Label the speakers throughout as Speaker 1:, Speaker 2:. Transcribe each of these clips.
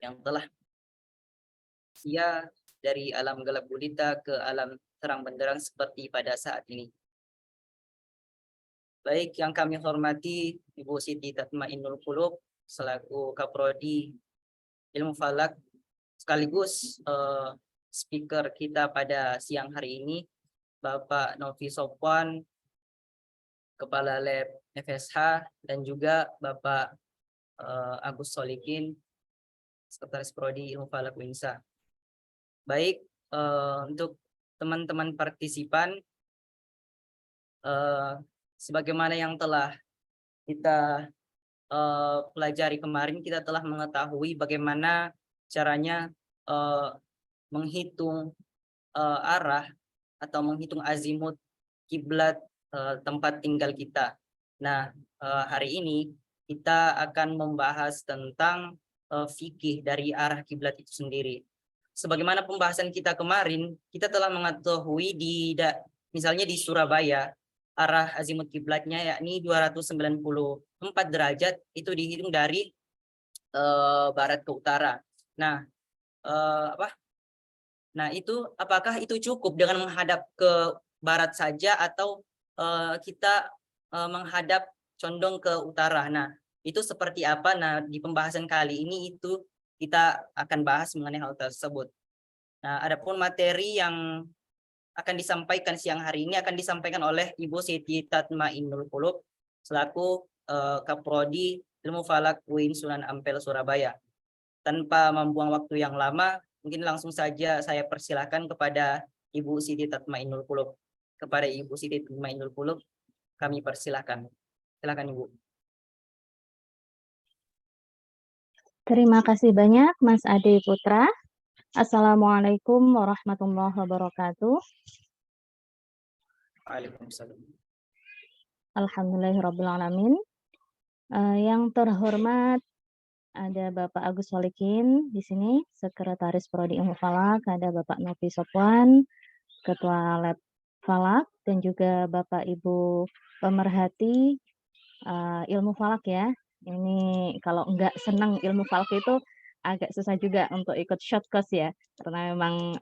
Speaker 1: yang telah sia dari alam gelap gulita ke alam terang benderang seperti pada saat ini. Baik yang kami hormati Ibu Siti Tatmainnul Qulub selaku Kaprodi Ilmu Falak sekaligus speaker kita pada siang hari ini, Bapak Novi Sopwan, Kepala Lab FSH, dan juga Bapak Agus Solikin, Sekretaris Prodi Ilmu Falak Winsa. Baik, untuk teman-teman partisipan, sebagaimana yang telah kita pelajari kemarin, kita telah mengetahui bagaimana caranya menghitung arah atau menghitung azimut kiblat tempat tinggal kita. Nah, hari ini kita akan membahas tentang fikih dari arah kiblat itu sendiri. Sebagaimana pembahasan kita kemarin, kita telah mengetahui misalnya di Surabaya, arah azimut kiblatnya yakni 294 derajat, itu dihitung dari barat ke utara. Nah, itu apakah itu cukup dengan menghadap ke barat saja atau kita menghadap condong ke utara? Nah, itu seperti apa? Nah, di pembahasan kali ini itu kita akan bahas mengenai hal tersebut. Nah, adapun materi yang akan disampaikan siang hari ini akan disampaikan oleh Ibu Siti Tatmainnul Qulub selaku Kaprodi Ilmu Falak UIN Sunan Ampel Surabaya. Tanpa membuang waktu yang lama, mungkin langsung saja saya persilakan kepada Ibu Siti Tatmainnul Qulub. Kepada Ibu Siti Tatmainnul Qulub, kami persilakan. Silakan Ibu.
Speaker 2: Terima kasih banyak Mas Ade Putra. Assalamualaikum warahmatullahi wabarakatuh.
Speaker 1: Waalaikumsalam.
Speaker 2: Alhamdulillahirrabbilalamin. Yang terhormat ada Bapak Agus Solikin di sini, Sekretaris Prodi Ilmu Falak, ada Bapak Novi Sopwan, Ketua Lab Falak, dan juga Bapak Ibu pemerhati ilmu falak ya. Ini kalau nggak senang ilmu falak itu agak susah juga untuk ikut short course ya, karena memang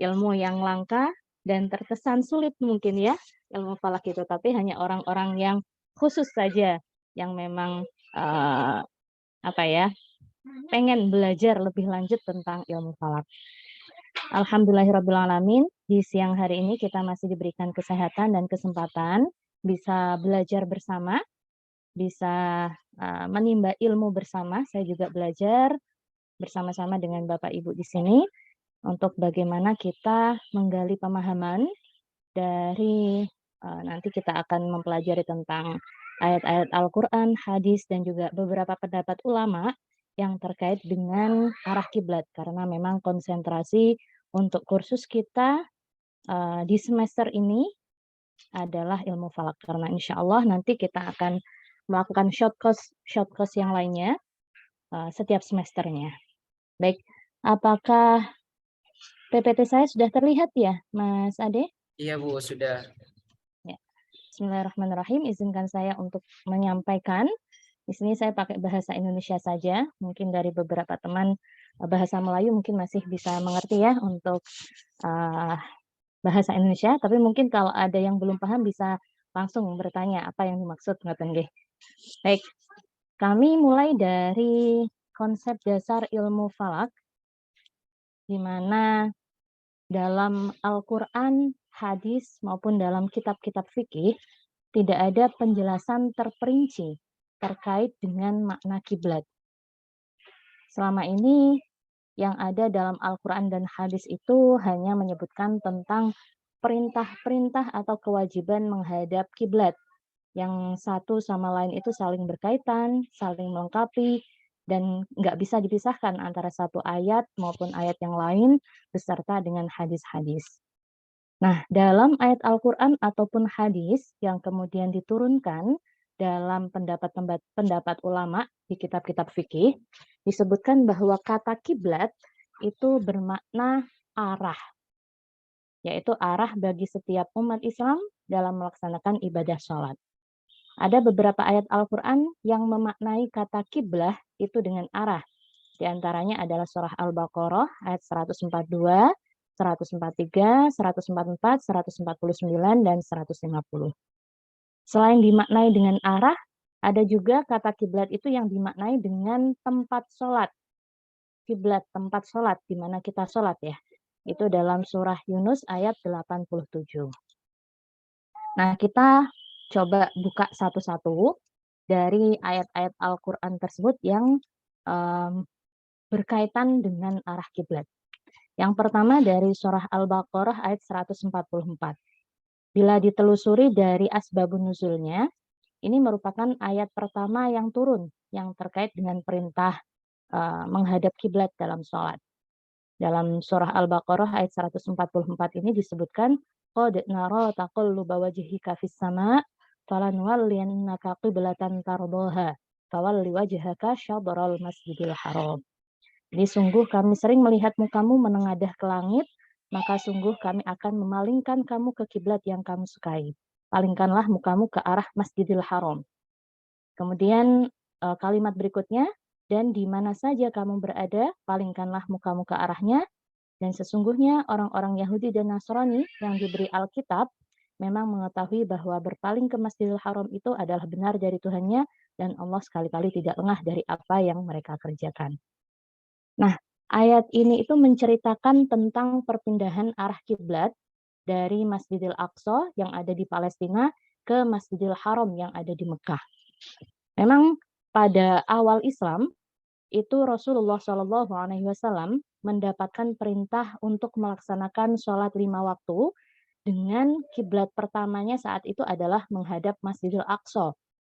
Speaker 2: ilmu yang langka dan terkesan sulit mungkin ya ilmu falak itu, tapi hanya orang-orang yang khusus saja yang memang pengen belajar lebih lanjut tentang ilmu falak. Alhamdulillahirrabbilalamin, di siang hari ini kita masih diberikan kesehatan dan kesempatan bisa belajar bersama, bisa menimba ilmu bersama. Saya juga belajar bersama-sama dengan Bapak Ibu di sini untuk bagaimana kita menggali pemahaman dari nanti kita akan mempelajari tentang ayat-ayat Al-Quran, hadis, dan juga beberapa pendapat ulama yang terkait dengan arah kiblat, karena memang konsentrasi untuk kursus kita di semester ini adalah ilmu falak, karena insya Allah nanti kita akan melakukan short course yang lainnya setiap semesternya. Baik, apakah PPT saya sudah terlihat ya, Mas Ade?
Speaker 1: Iya Bu, sudah.
Speaker 2: Ya. Bismillahirrahmanirrahim, izinkan saya untuk menyampaikan. Di sini saya pakai bahasa Indonesia saja, mungkin dari beberapa teman bahasa Melayu mungkin masih bisa mengerti ya untuk bahasa Indonesia, tapi mungkin kalau ada yang belum paham bisa langsung bertanya apa yang dimaksud. Baik, kami mulai dari konsep dasar ilmu falak, di mana dalam Al-Quran, hadis, maupun dalam kitab-kitab fikih tidak ada penjelasan terperinci terkait dengan makna kiblat. Selama ini yang ada dalam Al-Quran dan hadis itu hanya menyebutkan tentang perintah-perintah atau kewajiban menghadap kiblat, yang satu sama lain itu saling berkaitan, saling melengkapi, dan nggak bisa dipisahkan antara satu ayat maupun ayat yang lain beserta dengan hadis-hadis. Nah, dalam ayat Al-Quran ataupun hadis yang kemudian diturunkan dalam pendapat ulama di kitab-kitab fikih, disebutkan bahwa kata kiblat itu bermakna arah, yaitu arah bagi setiap umat Islam dalam melaksanakan ibadah sholat. Ada beberapa ayat Al-Quran yang memaknai kata kiblah itu dengan arah. Di antaranya adalah surah Al-Baqarah ayat 142, 143, 144, 149, dan 150. Selain dimaknai dengan arah, ada juga kata kiblat itu yang dimaknai dengan tempat sholat. Kiblat, tempat sholat, di mana kita sholat ya. Itu dalam surah Yunus ayat 87. Nah, kita coba buka satu-satu dari ayat-ayat Al-Quran tersebut yang berkaitan dengan arah kiblat. Yang pertama dari surah Al-Baqarah ayat 144. Bila ditelusuri dari asbabun nuzulnya, ini merupakan ayat pertama yang turun yang terkait dengan perintah menghadap kiblat dalam sholat. Dalam surah Al-Baqarah ayat 144 ini disebutkan qad nara taqalluba wajhika fis sama' falanwalliyannaka qiblatan tardaha fawalli wajhaka syadral masjidil haram. Jadi sungguh kami sering melihat mukamu menengadah ke langit, maka sungguh kami akan memalingkan kamu ke kiblat yang kamu sukai. Palingkanlah mukamu ke arah Masjidil Haram. Kemudian kalimat berikutnya, dan di mana saja kamu berada, palingkanlah mukamu ke arahnya. Dan sesungguhnya orang-orang Yahudi dan Nasrani yang diberi Alkitab memang mengetahui bahwa berpaling ke Masjidil Haram itu adalah benar dari Tuhannya, dan Allah sekali-kali tidak lengah dari apa yang mereka kerjakan. Nah, ayat ini itu menceritakan tentang perpindahan arah kiblat dari Masjidil Aqsa yang ada di Palestina ke Masjidil Haram yang ada di Mekah. Memang pada awal Islam itu Rasulullah Shallallahu Alaihi Wasallam mendapatkan perintah untuk melaksanakan sholat 5 waktu dengan kiblat pertamanya saat itu adalah menghadap Masjidil Aqsa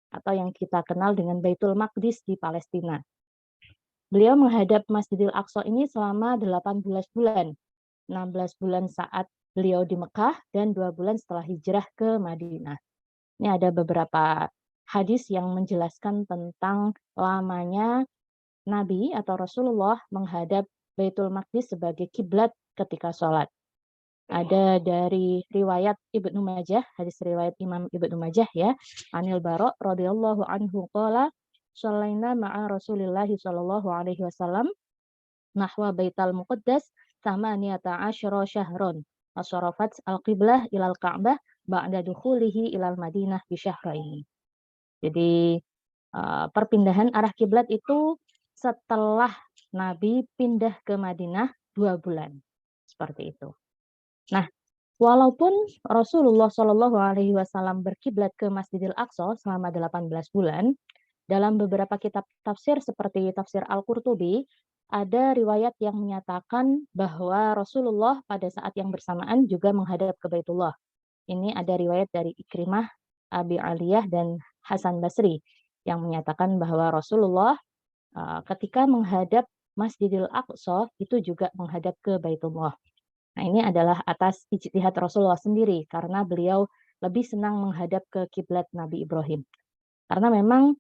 Speaker 2: atau yang kita kenal dengan Baitul Maqdis di Palestina. Beliau menghadap Masjidil Aqsa ini selama 18 bulan. 16 bulan saat beliau di Mekah dan 2 bulan setelah hijrah ke Madinah. Ini ada beberapa hadis yang menjelaskan tentang lamanya Nabi atau Rasulullah menghadap Baitul Maqdis sebagai kiblat ketika sholat. Ada dari riwayat Ibnu Majah, hadis riwayat Imam Ibnu Majah ya, Anil Bara' radhiyallahu anhu qala shallaina ma'a Rasulillah sallallahu alaihi wasallam nahwa Baital Muqaddas thamaniyata asyara syahron asharafat al-qiblah ilal Ka'bah ba'da dukhulihi ilal Madinah bi syahraini. Jadi perpindahan arah kiblat itu setelah Nabi pindah ke Madinah 2 bulan. Seperti itu. Nah, walaupun Rasulullah Shallallahu Alaihi Wasallam berkiblat ke Masjidil Aqsa selama 18 bulan, dalam beberapa kitab tafsir seperti tafsir Al-Qurtubi, ada riwayat yang menyatakan bahwa Rasulullah pada saat yang bersamaan juga menghadap ke Baitullah. Ini ada riwayat dari Ikrimah, Abi Aliyah, dan Hasan Basri yang menyatakan bahwa Rasulullah ketika menghadap Masjidil Aqsa itu juga menghadap ke Baitullah. Nah, ini adalah atas ijtihad Rasulullah sendiri karena beliau lebih senang menghadap ke kiblat Nabi Ibrahim. Karena memang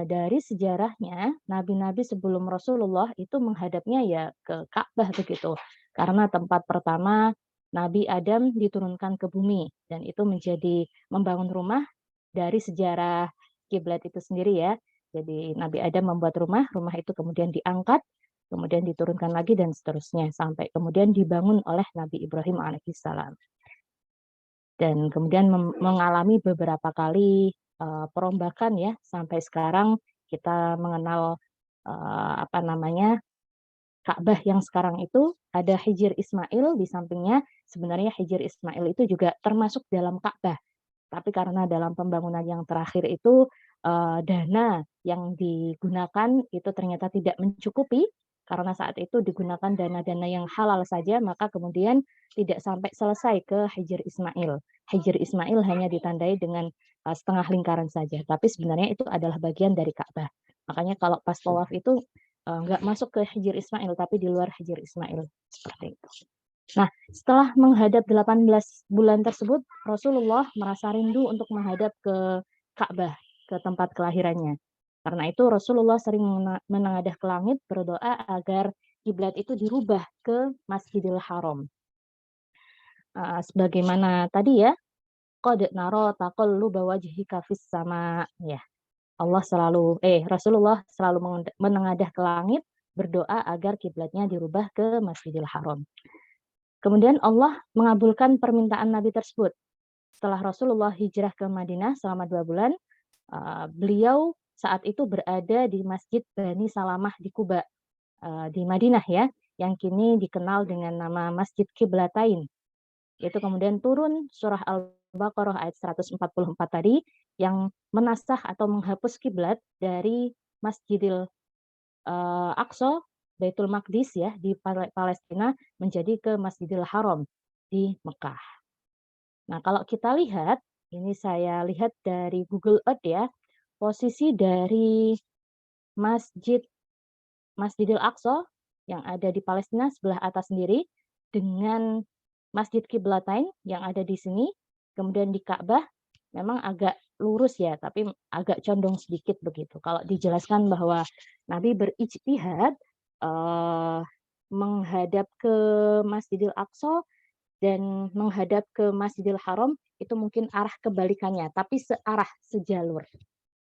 Speaker 2: dari sejarahnya nabi-nabi sebelum Rasulullah itu menghadapnya ya ke Ka'bah begitu. Karena tempat pertama Nabi Adam diturunkan ke bumi dan itu menjadi membangun rumah dari sejarah kiblat itu sendiri ya. Jadi Nabi Adam membuat rumah, rumah itu kemudian diangkat, kemudian diturunkan lagi dan seterusnya sampai kemudian dibangun oleh Nabi Ibrahim alaihissalam. Dan kemudian mengalami beberapa kali perombakan ya sampai sekarang kita mengenal Ka'bah yang sekarang itu ada Hijr Ismail di sampingnya. Sebenarnya Hijr Ismail itu juga termasuk dalam Ka'bah. Tapi karena dalam pembangunan yang terakhir itu dana yang digunakan itu ternyata tidak mencukupi karena saat itu digunakan dana-dana yang halal saja, maka kemudian tidak sampai selesai ke Hijr Ismail. Hijr Ismail hanya ditandai dengan setengah lingkaran saja, tapi sebenarnya itu adalah bagian dari Ka'bah. Makanya kalau pas tawaf itu nggak masuk ke Hijr Ismail, tapi di luar Hijr Ismail. Seperti itu. Nah, setelah menghadap 18 bulan tersebut, Rasulullah merasa rindu untuk menghadap ke Ka'bah, ke tempat kelahirannya. Karena itu Rasulullah sering menengadah ke langit berdoa agar kiblat itu dirubah ke Masjidil Haram. Sebagaimana tadi ya, qad nara taqalluba wajhika fis sama ya. Rasulullah selalu menengadah ke langit berdoa agar kiblatnya dirubah ke Masjidil Haram. Kemudian Allah mengabulkan permintaan Nabi tersebut. Setelah Rasulullah hijrah ke Madinah selama 2 bulan, beliau saat itu berada di Masjid Bani Salamah di Kuba, di Madinah ya, yang kini dikenal dengan nama Masjid Qiblatain. Itu kemudian turun surah Al-Baqarah ayat 144 tadi yang menasakh atau menghapus kiblat dari Masjidil Aqsa, Baitul Maqdis ya di Palestina menjadi ke Masjidil Haram di Mekah. Nah, kalau kita lihat, ini saya lihat dari Google Earth ya, posisi dari Masjid Masjidil Aqsa yang ada di Palestina sebelah atas sendiri dengan Masjid Qiblatain yang ada di sini, kemudian di Ka'bah memang agak lurus ya, tapi agak condong sedikit begitu. Kalau dijelaskan bahwa Nabi berijtihad menghadap ke Masjidil Aqsa dan menghadap ke Masjidil Haram itu mungkin arah kebalikannya, tapi searah, sejalur.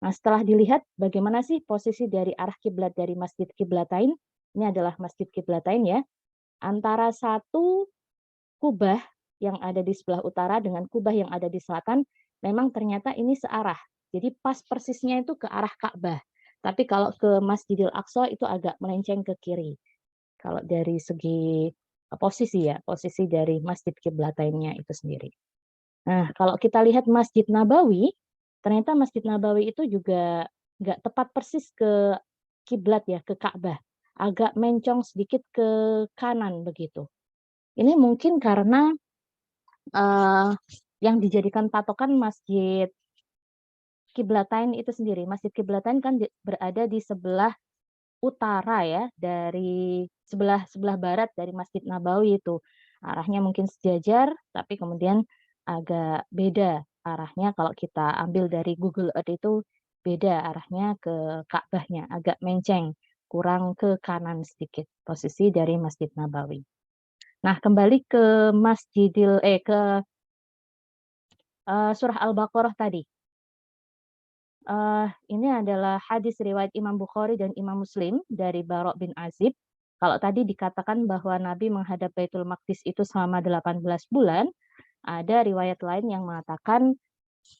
Speaker 2: Nah, setelah dilihat bagaimana sih posisi dari arah kiblat dari Masjid Qiblatain, ini adalah Masjid Qiblatain ya, antara satu kubah yang ada di sebelah utara dengan kubah yang ada di selatan, memang ternyata ini searah. Jadi pas persisnya itu ke arah Ka'bah. Tapi kalau ke Masjidil Aqsa itu agak melenceng ke kiri. Kalau dari segi posisi ya, posisi dari Masjid Qiblatainnya itu sendiri. Nah, kalau kita lihat Masjid Nabawi, ternyata Masjid Nabawi itu juga nggak tepat persis ke kiblat ya, ke Ka'bah. Agak mencong sedikit ke kanan begitu. Ini mungkin karena yang dijadikan patokan Masjid Qiblatain itu sendiri. Masjid Qiblatain kan berada di sebelah utara ya, dari sebelah barat dari Masjid Nabawi itu. Arahnya mungkin sejajar, tapi kemudian agak beda arahnya kalau kita ambil dari Google Earth itu beda arahnya ke Ka'bahnya, agak menceng, kurang ke kanan sedikit posisi dari Masjid Nabawi. Nah, kembali ke surah Al-Baqarah tadi. Ini adalah hadis riwayat Imam Bukhari dan Imam Muslim dari Bara' bin Azib. Kalau tadi dikatakan bahwa Nabi menghadap Baitul Maqdis itu selama 18 bulan, ada riwayat lain yang mengatakan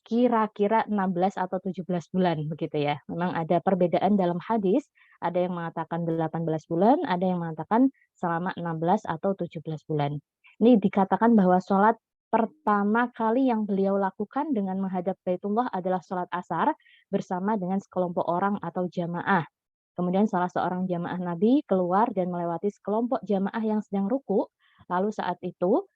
Speaker 2: kira-kira 16 atau 17 bulan begitu ya. Memang ada perbedaan dalam hadis, ada yang mengatakan 18 bulan, ada yang mengatakan selama 16 atau 17 bulan. Ini dikatakan bahwa sholat pertama kali yang beliau lakukan dengan menghadap Baitullah adalah sholat asar bersama dengan sekelompok orang atau jamaah. Kemudian salah seorang jamaah Nabi keluar dan melewati sekelompok jamaah yang sedang ruku. Lalu saat itu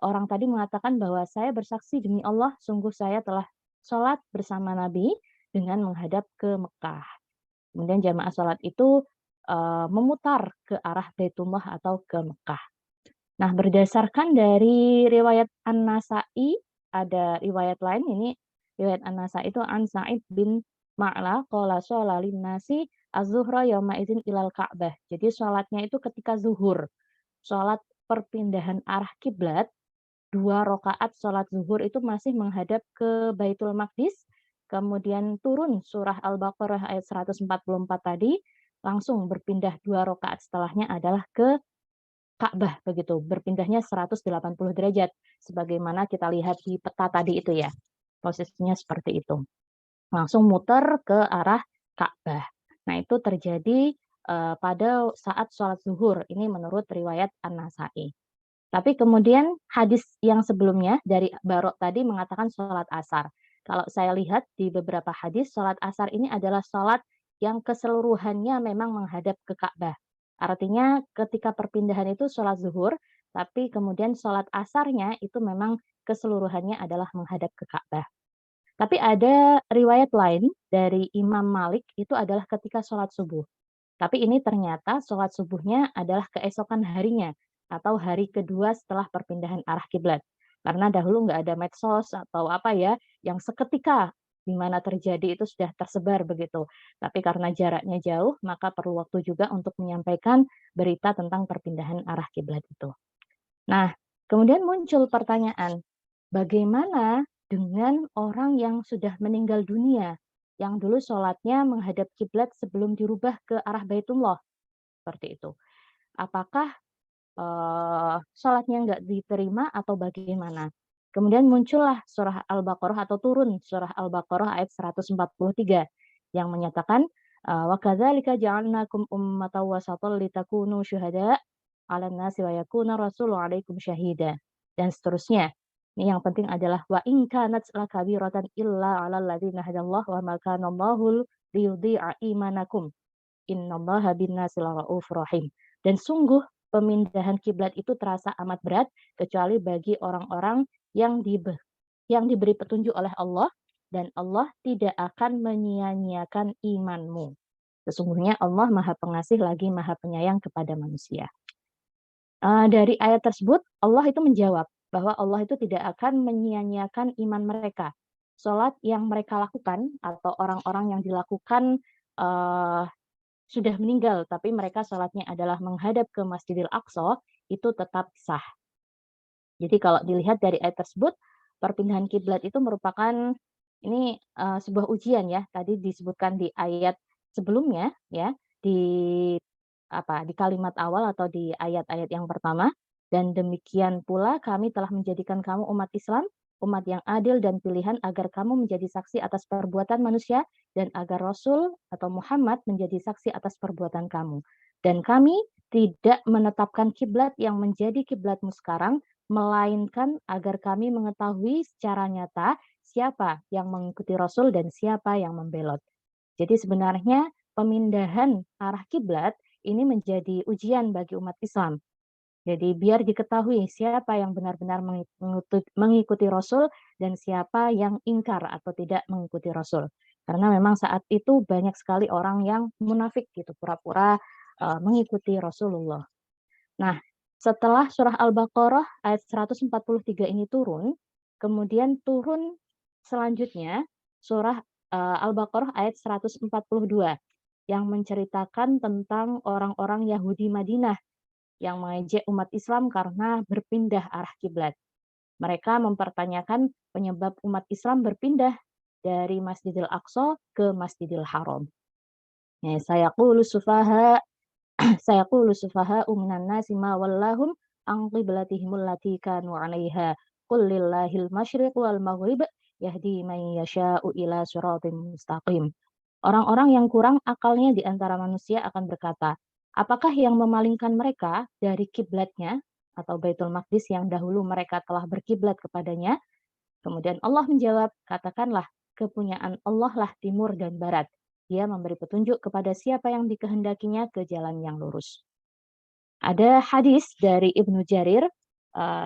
Speaker 2: orang tadi mengatakan bahwa saya bersaksi demi Allah, sungguh saya telah sholat bersama Nabi dengan menghadap ke Mekah. Kemudian jamaah sholat itu memutar ke arah Baitullah atau ke Mekah. Nah, berdasarkan dari riwayat An-Nasa'i, ada riwayat lain ini, riwayat An-Nasa'i itu An Sa'id bin Ma'la, qala shola linnasi az-zuhra yawma idzin ilal Ka'bah. Jadi sholatnya itu ketika zuhur. Sholat perpindahan arah kiblat, 2 rakaat sholat zuhur itu masih menghadap ke Baitul Maqdis, kemudian turun surah Al-Baqarah ayat 144 tadi, langsung berpindah 2 rakaat setelahnya adalah ke Ka'bah begitu, berpindahnya 180 derajat sebagaimana kita lihat di peta tadi itu ya. Posisinya seperti itu. Langsung muter ke arah Ka'bah. Nah, itu terjadi pada saat sholat zuhur. Ini menurut riwayat An-Nasa'i. Tapi kemudian hadis yang sebelumnya dari Bara' tadi mengatakan sholat asar. Kalau saya lihat di beberapa hadis, sholat asar ini adalah sholat yang keseluruhannya memang menghadap ke Ka'bah. Artinya ketika perpindahan itu sholat zuhur, tapi kemudian sholat asarnya itu memang keseluruhannya adalah menghadap ke Ka'bah. Tapi ada riwayat lain dari Imam Malik itu adalah ketika sholat subuh. Tapi ini ternyata sholat subuhnya adalah keesokan harinya atau hari kedua setelah perpindahan arah kiblat. Karena dahulu nggak ada medsos atau apa ya, yang seketika di mana terjadi itu sudah tersebar begitu. Tapi karena jaraknya jauh, maka perlu waktu juga untuk menyampaikan berita tentang perpindahan arah kiblat itu. Nah, kemudian muncul pertanyaan, bagaimana dengan orang yang sudah meninggal dunia, yang dulu sholatnya menghadap kiblat sebelum dirubah ke arah Baitullah? seperti itu. Apakah sholatnya nggak diterima atau bagaimana? Kemudian muncullah surah Al-Baqarah atau turun surah Al-Baqarah ayat 143 yang menyatakan wa kadzalika ja'alnakum ummatan wasatan litakunu syuhada 'alan nasi wa yakuna rasulu 'alaikum syahida dan seterusnya. Ini yang penting adalah wa in kanat lakabiratan illa 'alal ladzina hadallahu wa ma kana Allahu liyudhi'a imanakum innallaha bin-nasi laraufur rahim. Dan sungguh pemindahan kiblat itu terasa amat berat kecuali bagi orang-orang yang diberi petunjuk oleh Allah dan Allah tidak akan menyia-nyiakan imanmu. Sesungguhnya Allah Maha Pengasih lagi Maha Penyayang kepada manusia. Dari ayat tersebut Allah itu menjawab bahwa Allah itu tidak akan menyia-nyiakan iman mereka. Salat yang mereka lakukan atau orang-orang yang dilakukan sudah meninggal, tapi mereka sholatnya adalah menghadap ke Masjidil Aqsa, itu tetap sah. Jadi kalau dilihat dari ayat tersebut, perpindahan kiblat itu merupakan ini sebuah ujian ya. Tadi disebutkan di ayat sebelumnya ya, di di kalimat awal atau di ayat-ayat yang pertama. Dan demikian pula kami telah menjadikan kamu umat Islam, umat yang adil dan pilihan agar kamu menjadi saksi atas perbuatan manusia dan agar Rasul atau Muhammad menjadi saksi atas perbuatan kamu. Dan kami tidak menetapkan kiblat yang menjadi kiblatmu sekarang, melainkan agar kami mengetahui secara nyata siapa yang mengikuti Rasul dan siapa yang membelot. Jadi sebenarnya pemindahan arah kiblat ini menjadi ujian bagi umat Islam. Jadi biar diketahui siapa yang benar-benar mengikuti Rasul dan siapa yang ingkar atau tidak mengikuti Rasul. Karena memang saat itu banyak sekali orang yang munafik gitu, pura-pura mengikuti Rasulullah. Nah, setelah surah Al-Baqarah ayat 143 ini turun, kemudian turun selanjutnya surah Al-Baqarah ayat 142 yang menceritakan tentang orang-orang Yahudi Madinah yang mengejek umat Islam karena berpindah arah kiblat. Mereka mempertanyakan penyebab umat Islam berpindah dari Masjidil Aqsa ke Masjidil Haram. Ya, sayaqulu sufaha minan nasi ma wallahum an qiblatihim allati kanu 'alaiha qul lillahil masyriq wal maghrib yahdi man yasha'u ila siratim mustaqim. Orang-orang yang kurang akalnya di antara manusia akan berkata, apakah yang memalingkan mereka dari kiblatnya atau Baitul Maqdis yang dahulu mereka telah berkiblat kepadanya? Kemudian Allah menjawab, katakanlah, kepunyaan Allah lah timur dan barat. Dia memberi petunjuk kepada siapa yang dikehendakinya ke jalan yang lurus. Ada hadis dari Ibnu Jarir,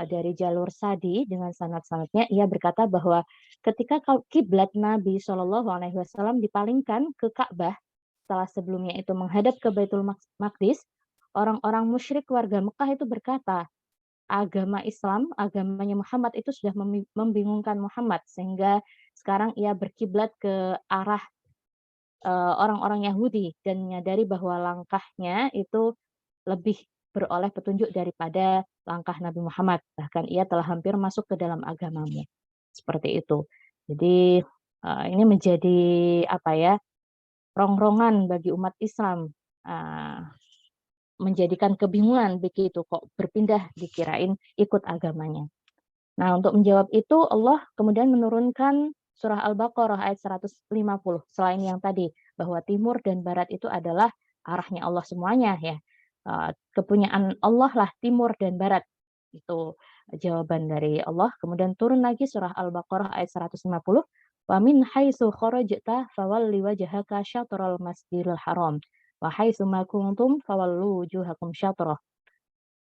Speaker 2: dari jalur Sadi dengan sanad-sanadnya, ia berkata bahwa ketika kiblat Nabi SAW dipalingkan ke Ka'bah, setelah sebelumnya itu menghadap ke Baitul Maqdis, orang-orang musyrik warga Mekah itu berkata, agama Islam, agamanya Muhammad itu sudah membingungkan Muhammad, sehingga sekarang ia berkiblat ke arah orang-orang Yahudi dan menyadari bahwa langkahnya itu lebih beroleh petunjuk daripada langkah Nabi Muhammad. Bahkan ia telah hampir masuk ke dalam agamamu. Seperti itu. Jadi ini menjadi rongrongan bagi umat Islam, menjadikan kebingungan begitu kok berpindah dikirain ikut agamanya. Nah, untuk menjawab itu Allah kemudian menurunkan surah Al-Baqarah ayat 150 selain yang tadi bahwa timur dan barat itu adalah arahnya Allah semuanya ya. Kepunyaan Allah lah timur dan barat. Itu jawaban dari Allah. Kemudian turun lagi surah Al-Baqarah ayat 150. Wa min haitsu kharajta fawalli wajhaka syatral masjidil haram wa haitsu ma kuntum fawallu wujuhakum syatrah.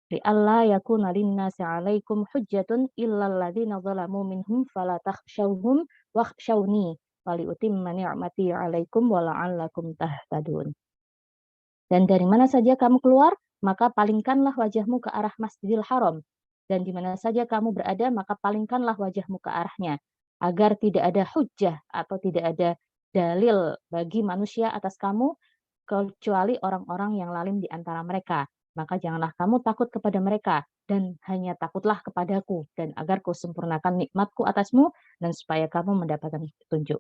Speaker 2: Li'alla yakuna linnasi 'alaikum hujjatun illa alladziina zalamu minhum fala takhshawhum wakhshawni waliutimma ni'mati 'alaikum wa la'allakum tahtadun. Dan dari mana saja kamu keluar, maka palingkanlah wajahmu ke arah Masjidil Haram. Dan di mana saja kamu berada, maka palingkanlah wajahmu ke arahnya. Agar tidak ada hujjah atau tidak ada dalil bagi manusia atas kamu, kecuali orang-orang yang lalim di antara mereka. Maka janganlah kamu takut kepada mereka, dan hanya takutlah kepadaku, dan agar kusempurnakan nikmatku atasmu, dan supaya kamu mendapatkan petunjuk.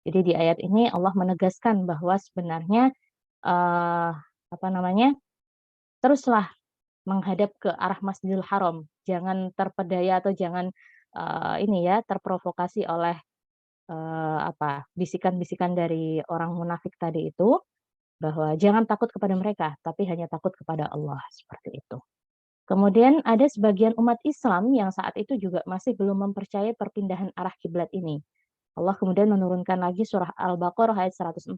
Speaker 2: Jadi di ayat ini Allah menegaskan bahwa sebenarnya teruslah menghadap ke arah Masjidil Haram. Jangan terpedaya atau jangan ini ya terprovokasi oleh bisikan-bisikan dari orang munafik tadi itu, bahwa jangan takut kepada mereka, tapi hanya takut kepada Allah, seperti itu. Kemudian ada sebagian umat Islam yang saat itu juga masih belum mempercayai perpindahan arah kiblat ini. Allah kemudian menurunkan lagi surah Al-Baqarah ayat 149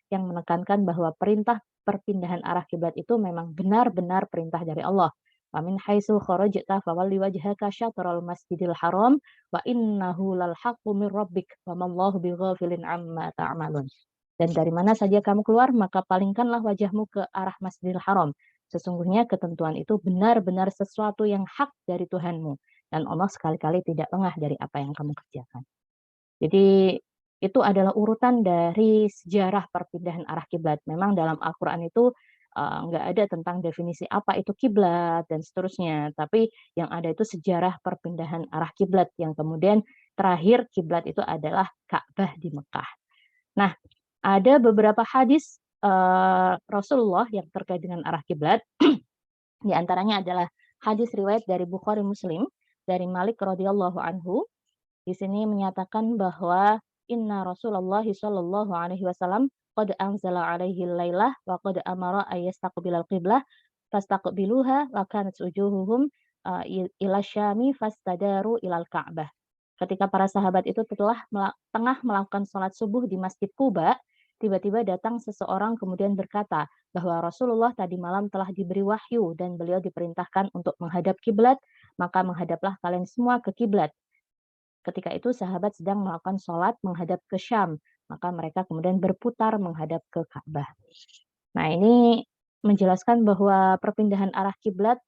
Speaker 2: yang menekankan bahwa perintah perpindahan arah kiblat itu memang benar-benar perintah dari Allah. Wa min haitsu kharajta fawalli wajhaka syatral masjidil haram wa innahu lal haqqu mir rabbik wa mallahu bighafilin amma ta'malun. Dan dari mana saja kamu keluar, maka palingkanlah wajahmu ke arah Masjidil Haram. Sesungguhnya ketentuan itu benar-benar sesuatu yang hak dari Tuhanmu. Dan Allah sekali-kali tidak lengah dari apa yang kamu kerjakan. Jadi itu adalah urutan dari sejarah perpindahan arah kiblat. Memang dalam Al-Quran itu nggak ada tentang definisi apa itu kiblat dan seterusnya. Tapi yang ada itu sejarah perpindahan arah kiblat yang kemudian terakhir kiblat itu adalah Ka'bah di Mekah. Nah, ada beberapa hadis Rasulullah yang terkait dengan arah kiblat. Di antaranya adalah hadis riwayat dari Bukhari Muslim dari Malik radhiyallahu anhu. Di sini menyatakan bahwa inna Rasulullah sallallahu alaihi wasallam qad anzala alaihi lailah wa qad amara ayastaqbilal qiblah fastaqbiluha wa kanat wujuhuhum ila syami fastadaru ilal Ka'bah. Ketika para sahabat itu tengah melakukan sholat subuh di Masjid Kuba, tiba-tiba datang seseorang kemudian berkata bahwa Rasulullah tadi malam telah diberi wahyu dan beliau diperintahkan untuk menghadap kiblat, maka menghadaplah kalian semua ke kiblat. Ketika itu sahabat sedang melakukan sholat menghadap ke Syam, maka mereka kemudian berputar menghadap ke Ka'bah. Nah, ini menjelaskan bahwa perpindahan arah kiblat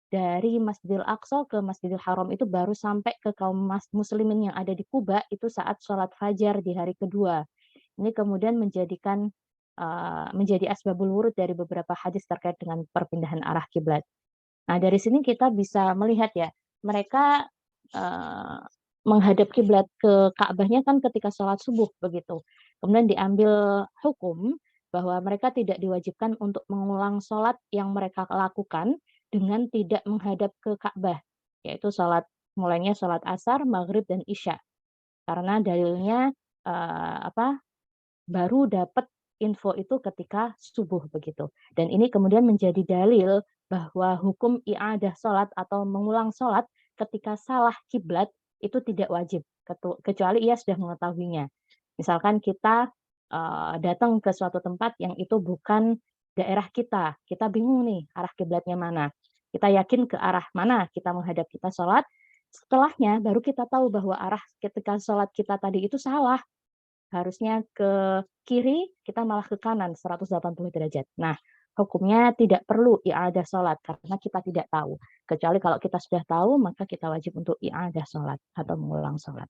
Speaker 2: dari Masjidil Aqsa ke Masjidil Haram itu baru sampai ke kaum muslimin yang ada di Kuba itu saat sholat fajar di hari kedua. Ini kemudian menjadi asbabul wurud dari beberapa hadis terkait dengan perpindahan arah kiblat. Nah, dari sini kita bisa melihat ya, mereka menghadap kiblat ke Ka'bahnya kan ketika sholat subuh begitu. Kemudian diambil hukum bahwa mereka tidak diwajibkan untuk mengulang sholat yang mereka lakukan dengan tidak menghadap ke Ka'bah, yaitu mulainya sholat asar, maghrib, dan isya. Karena dalilnya baru dapat info itu ketika subuh begitu. Dan ini kemudian menjadi dalil bahwa hukum i'adah sholat atau mengulang sholat ketika salah kiblat itu tidak wajib, kecuali ia sudah mengetahuinya. Misalkan kita datang ke suatu tempat yang itu bukan daerah kita bingung nih arah kiblatnya mana. Kita yakin ke arah mana kita menghadap kita sholat, setelahnya baru kita tahu bahwa arah ketika sholat kita tadi itu salah. Harusnya ke kiri, kita malah ke kanan 180 derajat. Nah, hukumnya tidak perlu i'adah sholat karena kita tidak tahu. Kecuali kalau kita sudah tahu, maka kita wajib untuk i'adah sholat atau mengulang sholat.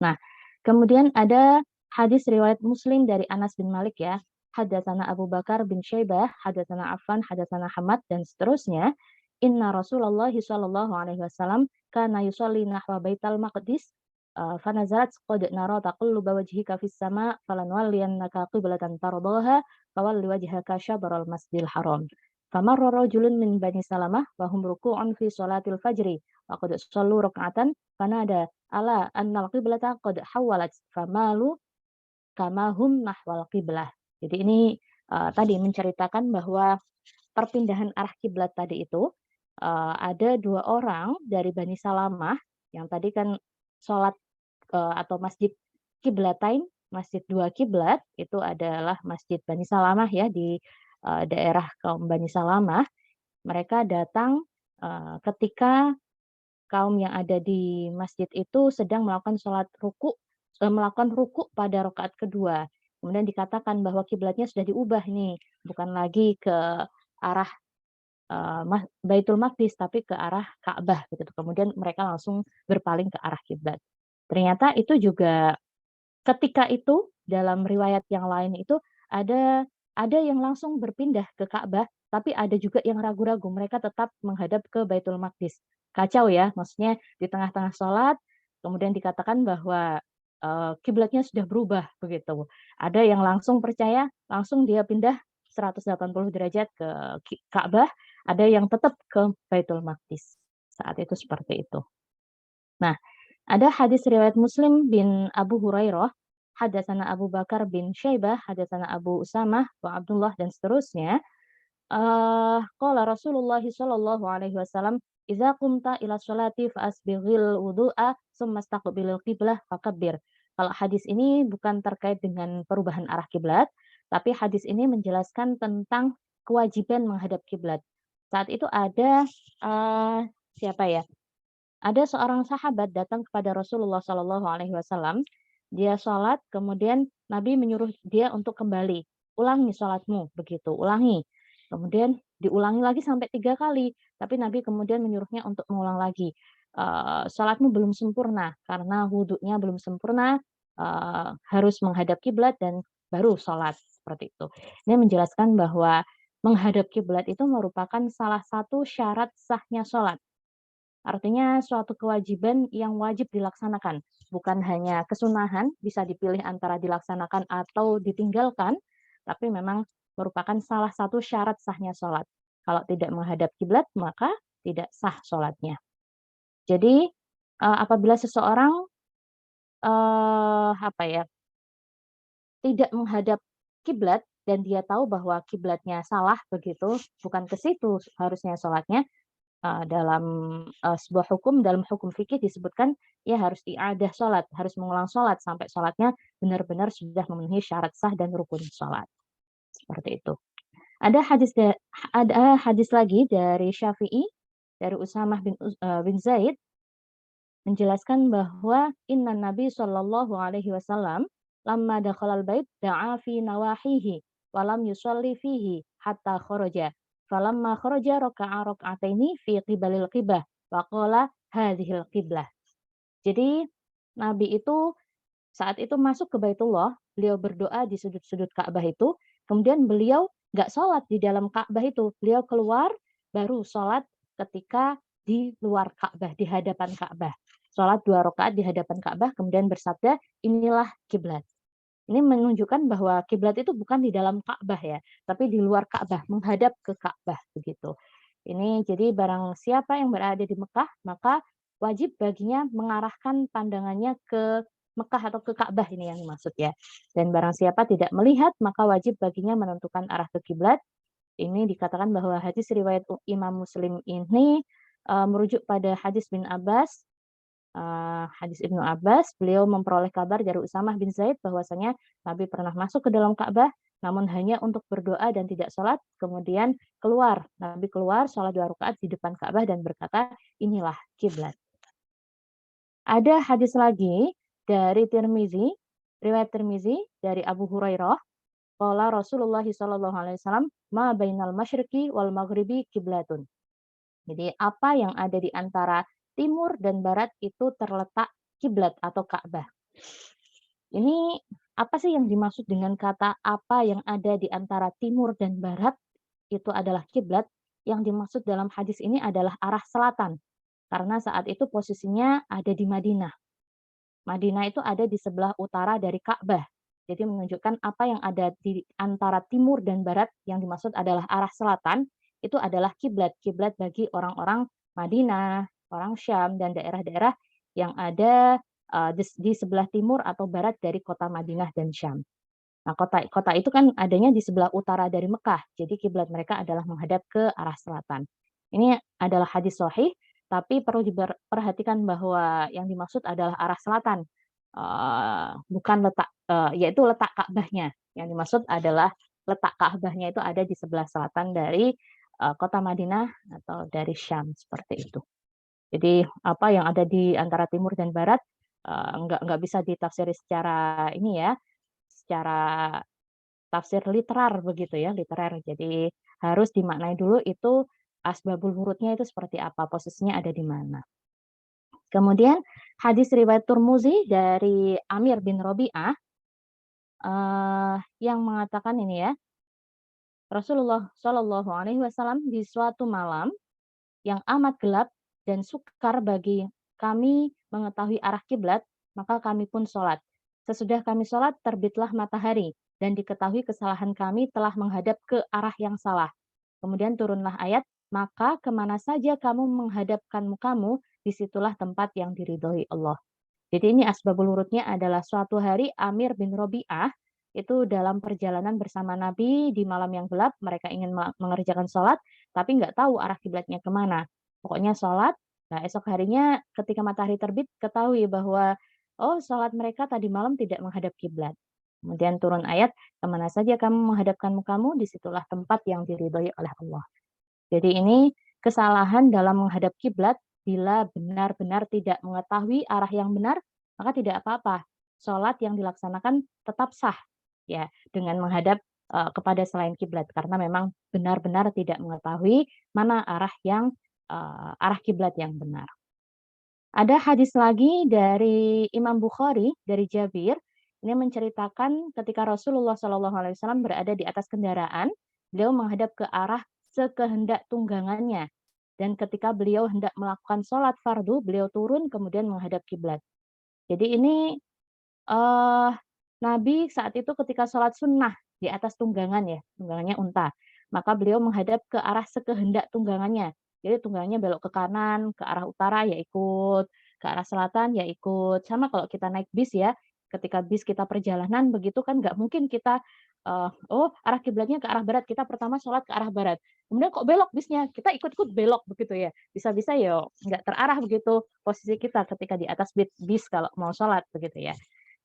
Speaker 2: Nah, kemudian ada hadis riwayat Muslim dari Anas bin Malik ya. Hadatsana Abu Bakar bin Syaibah, hadatsana Affan, hadatsana Hamad, dan seterusnya. Inna Rasulullah sallallahu alaihi wasallam kana yusalli nahwa Baitul Maqdis fanazalat qad nara taqalluba wajhika fis sama falanwalliyannaka qiblatan tardaha fawalli wajhaka syatral Masjidil Haram. Famarra rajulun min Bani Salamah wa hum ruku'un fi salatil fajri wa qad shallu rak'atan fanada ala annal qiblata qad hawalat famalu kama hum nahwal qiblah. Jadi ini tadi menceritakan bahwa perpindahan arah kiblat tadi itu ada 2 orang dari Bani Salamah yang tadi kan sholat atau masjid kiblatain, masjid 2 kiblat itu adalah Masjid Bani Salamah ya di daerah kaum Bani Salamah. Mereka datang ketika kaum yang ada di masjid itu sedang melakukan melakukan ruku pada rakaat kedua. Kemudian dikatakan bahwa kiblatnya sudah diubah nih, bukan lagi ke arah Baitul Maqdis tapi ke arah Ka'bah begitu. Kemudian mereka langsung berpaling ke arah kiblat. Ternyata itu juga ketika itu dalam riwayat yang lain itu ada yang langsung berpindah ke Ka'bah, tapi ada juga yang ragu-ragu, mereka tetap menghadap ke Baitul Maqdis. Kacau ya, maksudnya di tengah-tengah sholat, kemudian dikatakan bahwa kiblatnya sudah berubah begitu. Ada yang langsung percaya, langsung dia pindah 180 derajat ke Ka'bah, ada yang tetap ke Baitul Maqdis. Saat itu seperti itu. Nah, ada hadis riwayat Muslim bin Abu Hurairah, hadatsana Abu Bakar bin Syaibah, hadatsana Abu Usamah wa Abdullah dan seterusnya. Qala Rasulullah sallallahu alaihi wasallam, "Idza qumta ila sholati fa asbighil wudu'a tsumma istaqbilil qiblah fakabbir." Kalau hadis ini bukan terkait dengan perubahan arah kiblat, tapi hadis ini menjelaskan tentang kewajiban menghadap kiblat. Saat itu ada siapa ya? Ada seorang sahabat datang kepada Rasulullah Shallallahu Alaihi Wasallam. Dia sholat, kemudian Nabi menyuruh dia untuk kembali, ulangi sholatmu, begitu, ulangi. Kemudian diulangi lagi sampai 3 kali, tapi Nabi kemudian menyuruhnya untuk mengulang lagi. Sholatmu belum sempurna karena wudhunya belum sempurna, harus menghadap kiblat dan baru sholat seperti itu. Ini menjelaskan bahwa menghadap kiblat itu merupakan salah satu syarat sahnya sholat. Artinya suatu kewajiban yang wajib dilaksanakan, bukan hanya kesunahan, bisa dipilih antara dilaksanakan atau ditinggalkan, tapi memang merupakan salah satu syarat sahnya sholat. Kalau tidak menghadap kiblat, maka tidak sah sholatnya. Jadi, apabila seseorang tidak menghadap kiblat dan dia tahu bahwa kiblatnya salah begitu, bukan ke situ harusnya sholatnya, dalam sebuah hukum, dalam hukum fikih disebutkan ya harus i'adah sholat, harus mengulang sholat sampai sholatnya benar-benar sudah memenuhi syarat sah dan rukun sholat. Seperti itu. Ada hadis lagi dari Syafi'i, dari Usamah bin Zaid, menjelaskan bahwa inna Nabi Shallallahu Alaihi Wasallam lamma dakhalal bait da'a fi nawahihi walam yusalli fihi hatta kharaja. Falamma kharaja raka'a raka'ataini fi qibalil qiblah wa qala hadhil qiblah. Jadi Nabi itu saat itu masuk ke Baitullah, beliau berdoa di sudut-sudut Ka'bah itu, kemudian beliau nggak sholat di dalam Ka'bah itu, beliau keluar baru sholat ketika di luar Ka'bah, di hadapan Ka'bah. Sholat 2 rakaat di hadapan Ka'bah, kemudian bersabda, inilah kiblat. Ini menunjukkan bahwa kiblat itu bukan di dalam Ka'bah ya, tapi di luar Ka'bah, menghadap ke Ka'bah begitu. Ini jadi barang siapa yang berada di Mekah, maka wajib baginya mengarahkan pandangannya ke Mekah atau ke Ka'bah, ini yang dimaksud ya. Dan barang siapa tidak melihat, maka wajib baginya menentukan arah ke kiblat. Ini dikatakan bahwa hadis riwayat Imam Muslim ini merujuk pada hadis bin Abbas, hadis Ibnu Abbas. Beliau memperoleh kabar dari Usamah bin Zaid bahwasanya Nabi pernah masuk ke dalam Ka'bah namun hanya untuk berdoa dan tidak sholat, kemudian keluar. Nabi keluar sholat 2 rakaat di depan Ka'bah dan berkata, inilah kiblat. Ada hadis lagi dari Tirmizi, riwayat Tirmizi dari Abu Hurairah, qala Rasulullah sallallahu alaihi wasallam, ma bainal masyriqi wal maghribi kiblatun. Jadi apa yang ada di antara timur dan barat itu terletak kiblat atau Ka'bah. Ini apa sih yang dimaksud dengan kata apa yang ada di antara timur dan barat itu adalah kiblat? Yang dimaksud dalam hadis ini adalah arah selatan. Karena saat itu posisinya ada di Madinah. Madinah itu ada di sebelah utara dari Ka'bah. Jadi menunjukkan apa yang ada di antara timur dan barat yang dimaksud adalah arah selatan, itu adalah kiblat. Kiblat bagi orang-orang Madinah, orang Syam, dan daerah-daerah yang ada di sebelah timur atau barat dari kota Madinah dan Syam. Nah, kota itu kan adanya di sebelah utara dari Mekah. Jadi kiblat mereka adalah menghadap ke arah selatan. Ini adalah hadis sahih, tapi perlu diperhatikan bahwa yang dimaksud adalah arah selatan, bukan letak, yaitu letak Ka'bahnya. Yang dimaksud adalah letak Ka'bahnya itu ada di sebelah selatan dari kota Madinah atau dari Syam, seperti itu. Jadi apa yang ada di antara timur dan barat nggak bisa ditafsiri secara ini ya, secara tafsir literar begitu ya, literer. Jadi harus dimaknai dulu itu asbabul wurudnya itu seperti apa, posisinya ada di mana. Kemudian hadis riwayat Tirmizi dari Amir bin Rabi'ah yang mengatakan ini ya, Rasulullah Shallallahu Alaihi Wasallam di suatu malam yang amat gelap dan sukar bagi kami mengetahui arah kiblat, maka kami pun sholat. Sesudah kami sholat, terbitlah matahari dan diketahui kesalahan kami telah menghadap ke arah yang salah. Kemudian turunlah ayat, maka kemana saja kamu menghadapkan mukamu, disitulah tempat yang diridhoi Allah. Jadi ini asbabul wurudnya adalah suatu hari Amir bin Robi'ah itu dalam perjalanan bersama Nabi di malam yang gelap, mereka ingin mengerjakan sholat, tapi nggak tahu arah kiblatnya kemana. Pokoknya sholat, nah esok harinya ketika matahari terbit, ketahui bahwa, oh sholat mereka tadi malam tidak menghadap kiblat. Kemudian turun ayat, kemana saja kamu menghadapkan mukamu, disitulah tempat yang diridhoi oleh Allah. Jadi ini kesalahan dalam menghadap kiblat bila benar-benar tidak mengetahui arah yang benar, maka tidak apa-apa. Sholat yang dilaksanakan tetap sah ya dengan menghadap kepada selain kiblat karena memang benar-benar tidak mengetahui mana arah kiblat yang benar. Ada hadis lagi dari Imam Bukhari dari Jabir, ini menceritakan ketika Rasulullah SAW berada di atas kendaraan, beliau menghadap ke arah sekehendak tunggangannya. Dan ketika beliau hendak melakukan sholat fardu, beliau turun kemudian menghadap kiblat. Jadi ini Nabi saat itu ketika sholat sunnah di atas tunggangan ya, tunggangannya unta, maka beliau menghadap ke arah sekehendak tunggangannya. Jadi tunggangannya belok ke kanan, ke arah utara ya ikut, ke arah selatan ya ikut. Sama kalau kita naik bis ya, ketika bis kita perjalanan begitu kan nggak mungkin kita, oh arah kiblatnya ke arah barat, kita pertama sholat ke arah barat. Kemudian kok belok bisnya, kita ikut-ikut belok begitu ya. Bisa-bisa ya nggak terarah begitu posisi kita ketika di atas bis kalau mau sholat begitu ya.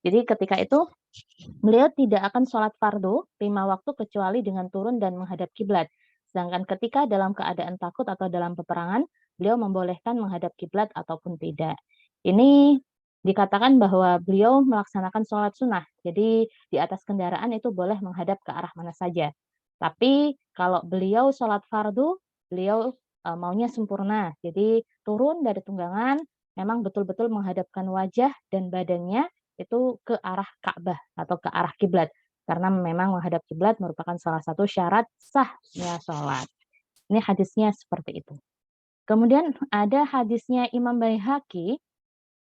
Speaker 2: Jadi ketika itu beliau tidak akan sholat fardu 5 waktu kecuali dengan turun dan menghadap kiblat. Sedangkan ketika dalam keadaan takut atau dalam peperangan, beliau membolehkan menghadap kiblat ataupun tidak. Ini dikatakan bahwa beliau melaksanakan sholat sunnah. Jadi di atas kendaraan itu boleh menghadap ke arah mana saja. Tapi kalau beliau sholat fardu, beliau maunya sempurna. Jadi turun dari tunggangan, memang betul-betul menghadapkan wajah dan badannya itu ke arah Ka'bah atau ke arah kiblat. Karena memang menghadap kiblat merupakan salah satu syarat sahnya sholat. Ini hadisnya seperti itu. Kemudian ada hadisnya Imam Baihaqi.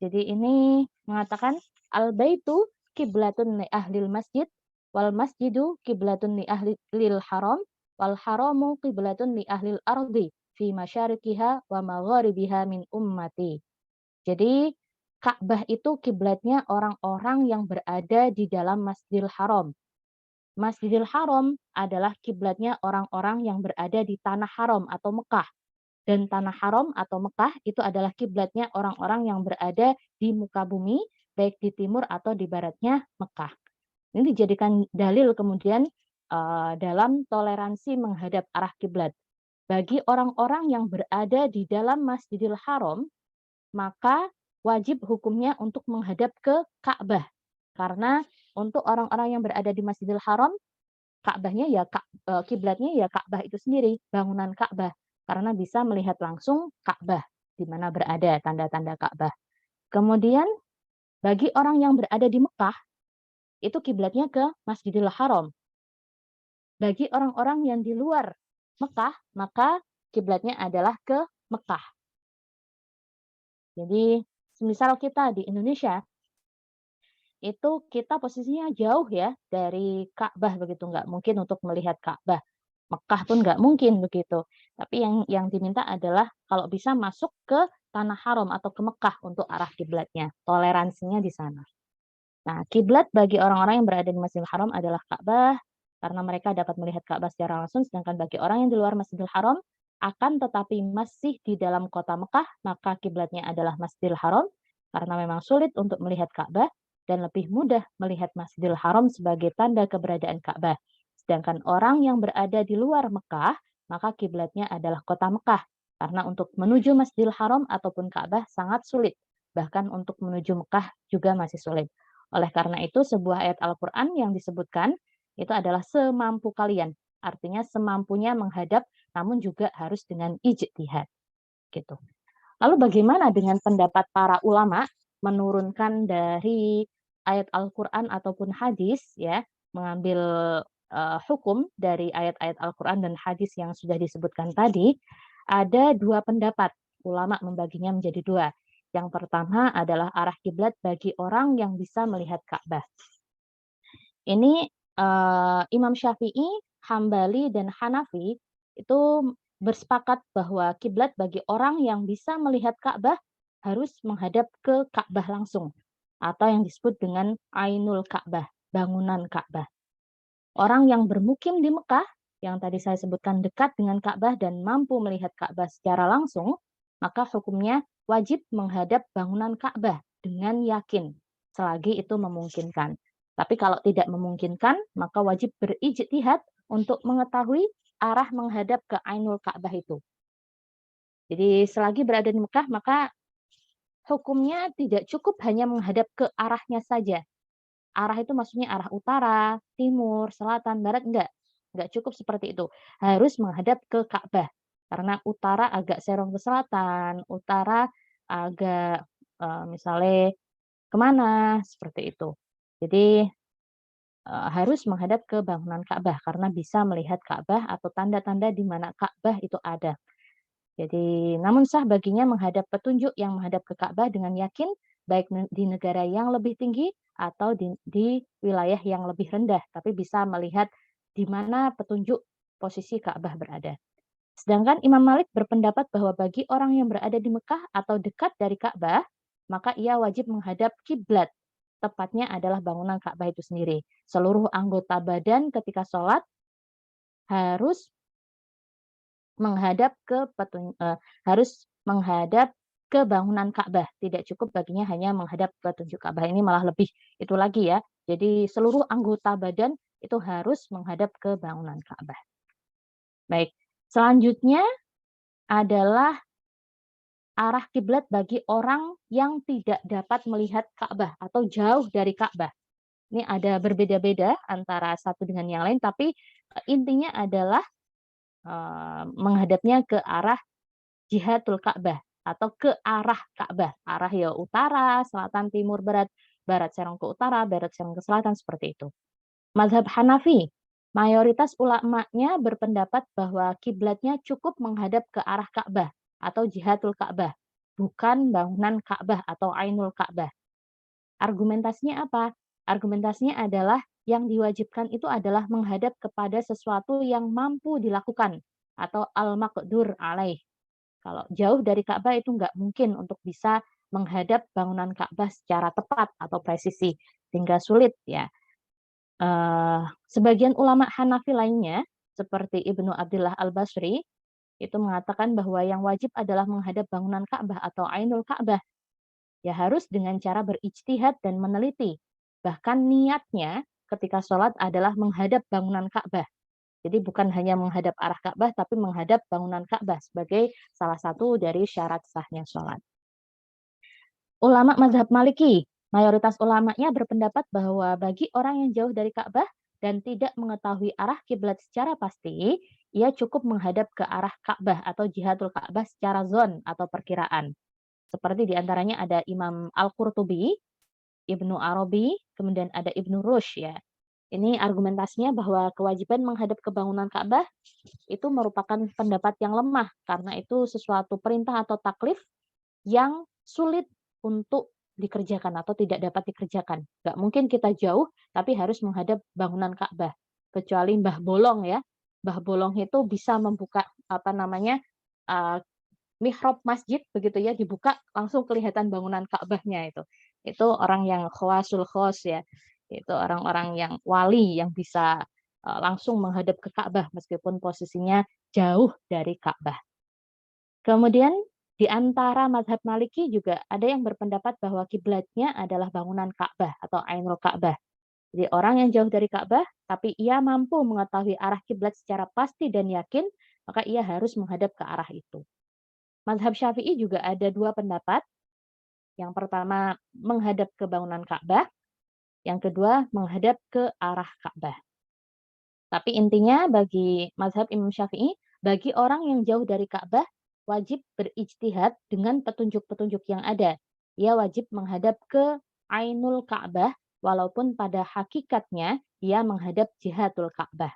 Speaker 2: Jadi ini mengatakan al-baitu kiblatun li ahlil masjid wal masjidu kiblatun li ahlil haram wal haramu kiblatun li ahlil ardi fi masyarikiha wa magharibiha min ummati. Jadi Ka'bah itu kiblatnya orang-orang yang berada di dalam Masjidil Haram. Masjidil Haram adalah kiblatnya orang-orang yang berada di Tanah Haram atau Mekah. Dan Tanah Haram atau Mekah itu adalah kiblatnya orang-orang yang berada di muka bumi, baik di timur atau di baratnya Mekah. Ini dijadikan dalil kemudian dalam toleransi menghadap arah kiblat. Bagi orang-orang yang berada di dalam Masjidil Haram, maka wajib hukumnya untuk menghadap ke Ka'bah. Karena untuk orang-orang yang berada di Masjidil Haram, Ka'bahnya ya kiblatnya ya Ka'bah itu sendiri, bangunan Ka'bah. Karena bisa melihat langsung Ka'bah di mana berada tanda-tanda Ka'bah. Kemudian bagi orang yang berada di Mekah, itu kiblatnya ke Masjidil Haram. Bagi orang-orang yang di luar Mekah, maka kiblatnya adalah ke Mekah. Jadi misal kita di Indonesia, itu kita posisinya jauh ya dari Ka'bah begitu, nggak mungkin untuk melihat Ka'bah. Mekah pun nggak mungkin begitu. Tapi yang diminta adalah kalau bisa masuk ke Tanah Haram atau ke Mekah untuk arah kiblatnya. Toleransinya di sana. Nah, kiblat bagi orang-orang yang berada di Masjidil Haram adalah Ka'bah, karena mereka dapat melihat Ka'bah secara langsung, sedangkan bagi orang yang di luar Masjidil Haram, akan tetapi masih di dalam kota Mekah, maka kiblatnya adalah Masjidil Haram, karena memang sulit untuk melihat Ka'bah, dan lebih mudah melihat Masjidil Haram sebagai tanda keberadaan Ka'bah. Sedangkan orang yang berada di luar Mekah, maka kiblatnya adalah kota Mekah, karena untuk menuju Masjidil Haram ataupun Ka'bah sangat sulit, bahkan untuk menuju Mekah juga masih sulit. Oleh karena itu, sebuah ayat Al-Quran yang disebutkan, itu adalah semampu kalian. Artinya semampunya menghadap, namun juga harus dengan ijtihad. Gitu. Lalu bagaimana dengan pendapat para ulama menurunkan dari ayat Al-Quran ataupun hadis, ya, mengambil hukum dari ayat-ayat Al-Quran dan hadis yang sudah disebutkan tadi? Ada dua pendapat, ulama membaginya menjadi dua. Yang pertama adalah arah kiblat bagi orang yang bisa melihat Ka'bah. Ini Imam Syafi'i, Hambali, dan Hanafi itu bersepakat bahwa kiblat bagi orang yang bisa melihat Ka'bah harus menghadap ke Ka'bah langsung atau yang disebut dengan Ainul Ka'bah, bangunan Ka'bah. Orang yang bermukim di Mekah yang tadi saya sebutkan dekat dengan Ka'bah dan mampu melihat Ka'bah secara langsung, maka hukumnya wajib menghadap bangunan Ka'bah dengan yakin selagi itu memungkinkan. Tapi kalau tidak memungkinkan, maka wajib berijtihad untuk mengetahui arah menghadap ke Ainul Ka'bah itu. Jadi selagi berada di Mekah, maka hukumnya tidak cukup hanya menghadap ke arahnya saja. Arah itu maksudnya arah utara, timur, selatan, barat, enggak cukup seperti itu. Harus menghadap ke Ka'bah. Karena utara agak serong ke selatan, utara agak misalnya kemana, seperti itu. Jadi harus menghadap ke bangunan Ka'bah karena bisa melihat Ka'bah atau tanda-tanda di mana Ka'bah itu ada. Jadi, namun sah baginya menghadap petunjuk yang menghadap ke Ka'bah dengan yakin, baik di negara yang lebih tinggi atau di wilayah yang lebih rendah, tapi bisa melihat di mana petunjuk posisi Ka'bah berada. Sedangkan Imam Malik berpendapat bahwa bagi orang yang berada di Mekah atau dekat dari Ka'bah, maka ia wajib menghadap kiblat. Tepatnya adalah bangunan Ka'bah itu sendiri. Seluruh anggota badan ketika sholat harus menghadap ke harus menghadap ke bangunan Ka'bah. Tidak cukup baginya hanya menghadap petunjuk Ka'bah. Ini malah lebih itu lagi ya. Jadi seluruh anggota badan itu harus menghadap ke bangunan Ka'bah. Baik, selanjutnya adalah arah kiblat bagi orang yang tidak dapat melihat Ka'bah atau jauh dari Ka'bah. Ini ada berbeda-beda antara satu dengan yang lain, tapi intinya adalah menghadapnya ke arah jihatul Ka'bah atau ke arah Ka'bah. Arah ya utara, selatan, timur, barat. Barat serong ke utara, barat serong ke selatan, seperti itu. Mazhab Hanafi, mayoritas ulamanya berpendapat bahwa kiblatnya cukup menghadap ke arah Ka'bah atau jihatul Ka'bah, bukan bangunan Ka'bah atau Ainul Ka'bah. Argumentasinya apa? Argumentasinya adalah yang diwajibkan itu adalah menghadap kepada sesuatu yang mampu dilakukan atau al-maqdur alaih. Kalau jauh dari Ka'bah itu nggak mungkin untuk bisa menghadap bangunan Ka'bah secara tepat atau presisi, sehingga sulit ya. Sebagian ulama Hanafi lainnya, seperti Ibnu Abdillah Al-Basri, itu mengatakan bahwa yang wajib adalah menghadap bangunan Ka'bah atau Ainul Ka'bah. Ya harus dengan cara berijtihad dan meneliti. Bahkan niatnya ketika sholat adalah menghadap bangunan Ka'bah. Jadi bukan hanya menghadap arah Ka'bah, tapi menghadap bangunan Ka'bah sebagai salah satu dari syarat sahnya sholat. Ulama mazhab Maliki, mayoritas ulamanya berpendapat bahwa bagi orang yang jauh dari Ka'bah dan tidak mengetahui arah kiblat secara pasti, ia cukup menghadap ke arah Ka'bah atau jihatul Ka'bah secara zon atau perkiraan. Seperti diantaranya ada Imam Al-Qurtubi, Ibnu Arabi, kemudian ada Ibnu Rushd ya. Ini argumentasinya bahwa kewajiban menghadap ke bangunan Ka'bah itu merupakan pendapat yang lemah karena itu sesuatu perintah atau taklif yang sulit untuk dikerjakan atau tidak dapat dikerjakan. Nggak mungkin kita jauh tapi harus menghadap bangunan Ka'bah. Kecuali Mbah Bolong ya. Mbah Bolong itu bisa membuka mihrab masjid begitu ya, dibuka langsung kelihatan bangunan Ka'bahnya itu. Itu orang yang khawasul khos ya. Itu orang-orang yang wali yang bisa langsung menghadap ke Ka'bah meskipun posisinya jauh dari Ka'bah. Kemudian di antara mazhab Maliki juga ada yang berpendapat bahwa kiblatnya adalah bangunan Ka'bah atau Ainul Ka'bah. Jadi orang yang jauh dari Ka'bah tapi ia mampu mengetahui arah kiblat secara pasti dan yakin, maka ia harus menghadap ke arah itu. Mazhab Syafi'i juga ada dua pendapat. Yang pertama menghadap ke bangunan Ka'bah, yang kedua menghadap ke arah Ka'bah. Tapi intinya bagi mazhab Imam Syafi'i, bagi orang yang jauh dari Ka'bah wajib berijtihad dengan petunjuk-petunjuk yang ada. Ia wajib menghadap ke Ainul Ka'bah walaupun pada hakikatnya ia menghadap jihatul Ka'bah.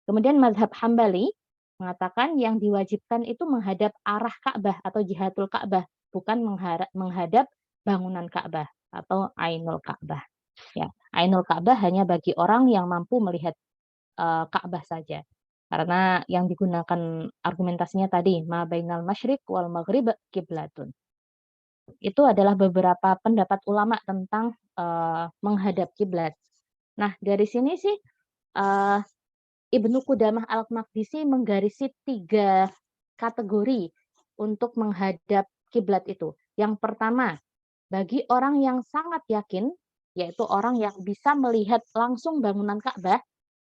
Speaker 2: Kemudian mazhab Hambali mengatakan yang diwajibkan itu menghadap arah Ka'bah atau jihatul Ka'bah, bukan menghadap bangunan Ka'bah atau Ainul Ka'bah. Ya, Ainul Ka'bah hanya bagi orang yang mampu melihat Ka'bah saja. Karena yang digunakan argumentasinya tadi, ma bainal masyriq wal maghrib kiblatun. Itu adalah beberapa pendapat ulama tentang menghadap kiblat. Nah, dari sini sih eh, Ibnu Qudamah Al-Maqdisi menggarisi 3 kategori untuk menghadap kiblat itu. Yang pertama, bagi orang yang sangat yakin, yaitu orang yang bisa melihat langsung bangunan Ka'bah,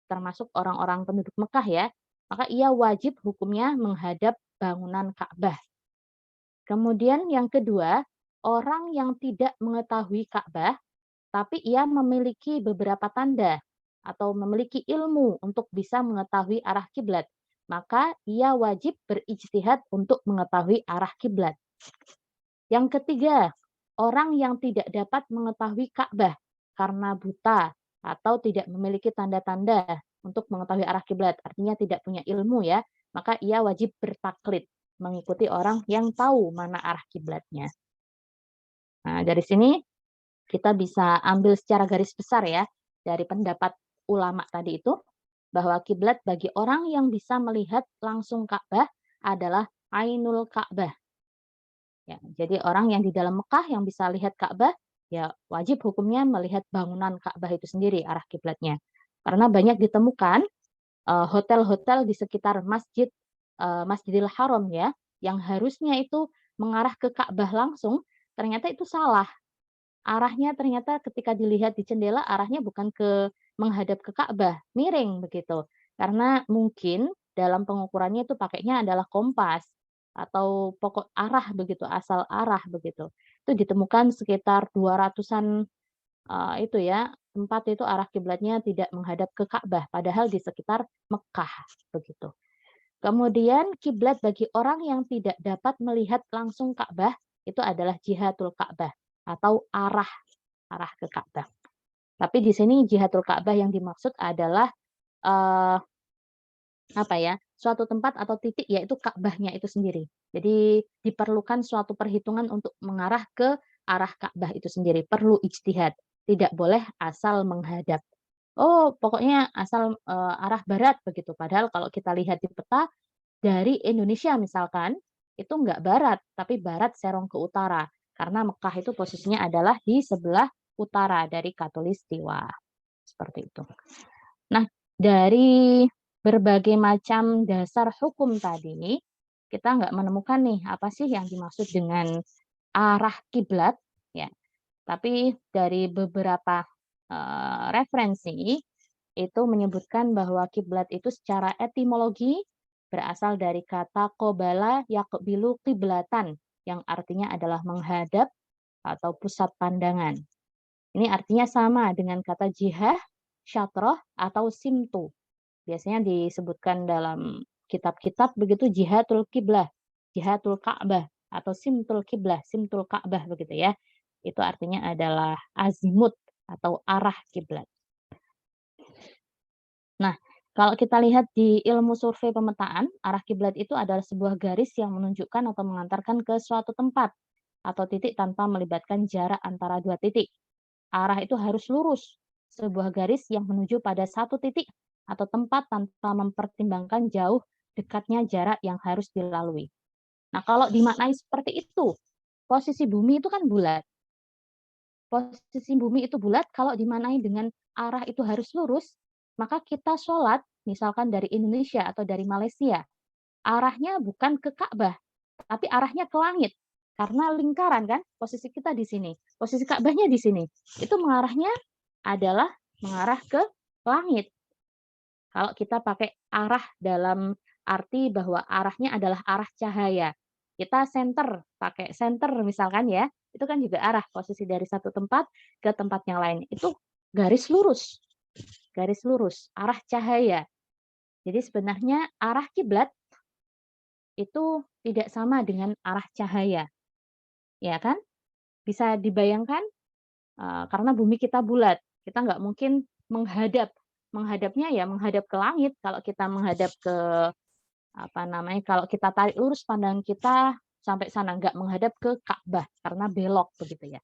Speaker 2: termasuk orang-orang penduduk Mekah ya, maka ia wajib hukumnya menghadap bangunan Ka'bah. Kemudian yang kedua, orang yang tidak mengetahui Ka'bah, tapi ia memiliki beberapa tanda atau memiliki ilmu untuk bisa mengetahui arah kiblat, maka ia wajib berijtihad untuk mengetahui arah kiblat. Yang ketiga, orang yang tidak dapat mengetahui Ka'bah karena buta atau tidak memiliki tanda-tanda untuk mengetahui arah kiblat, artinya tidak punya ilmu ya, maka ia wajib bertaklid, mengikuti orang yang tahu mana arah kiblatnya. Nah, dari sini kita bisa ambil secara garis besar ya dari pendapat ulama tadi itu bahwa kiblat bagi orang yang bisa melihat langsung Ka'bah adalah Ainul Ka'bah. Ya, jadi orang yang di dalam Mekah yang bisa lihat Ka'bah, ya wajib hukumnya melihat bangunan Ka'bah itu sendiri arah kiblatnya. Karena banyak ditemukan hotel-hotel di sekitar Masjidil Haram ya, yang harusnya itu mengarah ke Ka'bah langsung, ternyata itu salah. Arahnya ternyata ketika dilihat di jendela arahnya bukan menghadap ke Ka'bah, miring begitu. Karena mungkin dalam pengukurannya itu pakainya adalah kompas atau pokok arah begitu, asal arah begitu. Itu ditemukan sekitar 200-an itu ya, tempat itu arah kiblatnya tidak menghadap ke Ka'bah, padahal di sekitar Mekah begitu. Kemudian kiblat bagi orang yang tidak dapat melihat langsung Ka'bah itu adalah jihatul Ka'bah atau arah ke Ka'bah. Tapi di sini jihatul Ka'bah yang dimaksud adalah eh, apa ya? Suatu tempat atau titik yaitu Ka'bahnya itu sendiri. Jadi diperlukan suatu perhitungan untuk mengarah ke arah Ka'bah itu sendiri, perlu ijtihad. Tidak boleh asal menghadap. Oh, pokoknya asal arah barat begitu. Padahal kalau kita lihat di peta dari Indonesia misalkan, itu enggak barat, tapi barat serong ke utara. Karena Mekah itu posisinya adalah di sebelah utara dari Katulistiwa. Seperti itu. Nah, dari berbagai macam dasar hukum tadi, kita nggak menemukan nih apa sih yang dimaksud dengan arah kiblat, ya. Tapi dari beberapa referensi itu menyebutkan bahwa kiblat itu secara etimologi berasal dari kata qobala yaqbilu kiblatan yang artinya adalah menghadap atau pusat pandangan. Ini artinya sama dengan kata jihah, syatroh, atau simtu. Biasanya disebutkan dalam kitab-kitab begitu jihatul kiblah, jihatul ka'bah, atau simtul kiblah, simtul ka'bah begitu ya. Itu artinya adalah azimut atau arah kiblat. Nah, kalau kita lihat di ilmu survei pemetaan, arah kiblat itu adalah sebuah garis yang menunjukkan atau mengantarkan ke suatu tempat atau titik tanpa melibatkan jarak antara dua titik. Arah itu harus lurus, sebuah garis yang menuju pada satu titik atau tempat tanpa mempertimbangkan jauh dekatnya jarak yang harus dilalui. Nah, kalau dimaknai seperti itu, posisi bumi itu kan bulat. Posisi bumi itu bulat, kalau dimaknai dengan arah itu harus lurus, maka kita sholat, misalkan dari Indonesia atau dari Malaysia, arahnya bukan ke Ka'bah, tapi arahnya ke langit. Karena lingkaran kan, posisi kita di sini. Posisi Ka'bahnya di sini. Itu mengarahnya adalah mengarah ke langit. Kalau kita pakai arah dalam arti bahwa arahnya adalah arah cahaya. Kita center, pakai center misalkan ya, itu kan juga arah posisi dari satu tempat ke tempat yang lain. Itu garis lurus. Garis lurus, arah cahaya. Jadi sebenarnya arah kiblat itu tidak sama dengan arah cahaya. Ya kan? Bisa dibayangkan karena bumi kita bulat, kita nggak mungkin menghadapnya ya menghadap ke langit. Kalau kita menghadap ke apa namanya, kalau kita tarik lurus pandangan kita sampai sana, nggak menghadap ke Ka'bah karena belok begitu ya.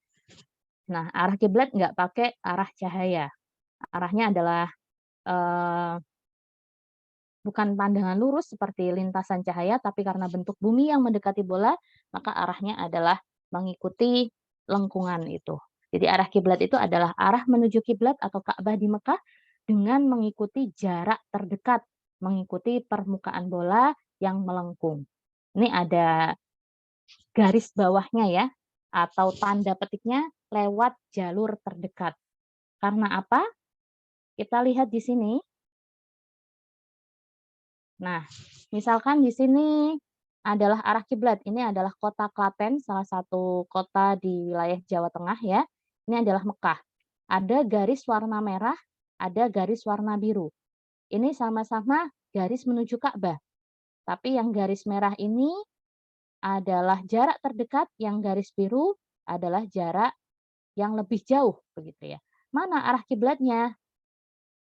Speaker 2: Nah, arah kiblat nggak pakai arah cahaya. Arahnya adalah bukan pandangan lurus seperti lintasan cahaya, tapi karena bentuk bumi yang mendekati bola, maka arahnya adalah mengikuti lengkungan itu. Jadi arah kiblat itu adalah arah menuju kiblat atau Ka'bah di Mekah dengan mengikuti jarak terdekat, mengikuti permukaan bola yang melengkung. Ini ada garis bawahnya ya, atau tanda petiknya lewat jalur terdekat. Karena apa? Kita lihat di sini. Nah, misalkan di sini adalah arah kiblat. Ini adalah kota Klaten, salah satu kota di wilayah Jawa Tengah ya. Ini adalah Mekah. Ada garis warna merah, ada garis warna biru. Ini sama-sama garis menuju Ka'bah. Tapi yang garis merah ini adalah jarak terdekat, yang garis biru adalah jarak yang lebih jauh begitu ya. Mana arah kiblatnya?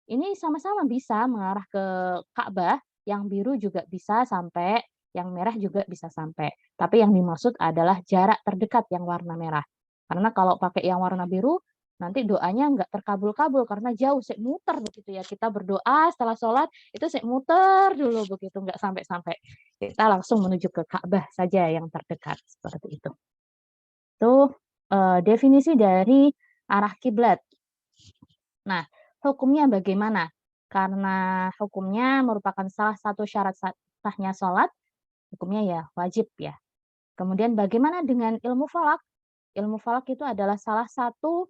Speaker 2: Ini sama-sama bisa mengarah ke Ka'bah, yang biru juga bisa sampai, yang merah juga bisa sampai. Tapi yang dimaksud adalah jarak terdekat yang warna merah. Karena kalau pakai yang warna biru, nanti doanya nggak terkabul-kabul karena jauh, sik muter begitu ya. Kita berdoa setelah sholat, itu sik muter dulu begitu, nggak sampai-sampai. Kita langsung menuju ke Ka'bah saja yang terdekat, seperti itu. Itu definisi dari arah kiblat. Nah, hukumnya bagaimana? Karena hukumnya merupakan salah satu syarat sahnya sholat, hukumnya ya wajib ya. Kemudian bagaimana dengan ilmu falak? Ilmu falak itu adalah salah satu,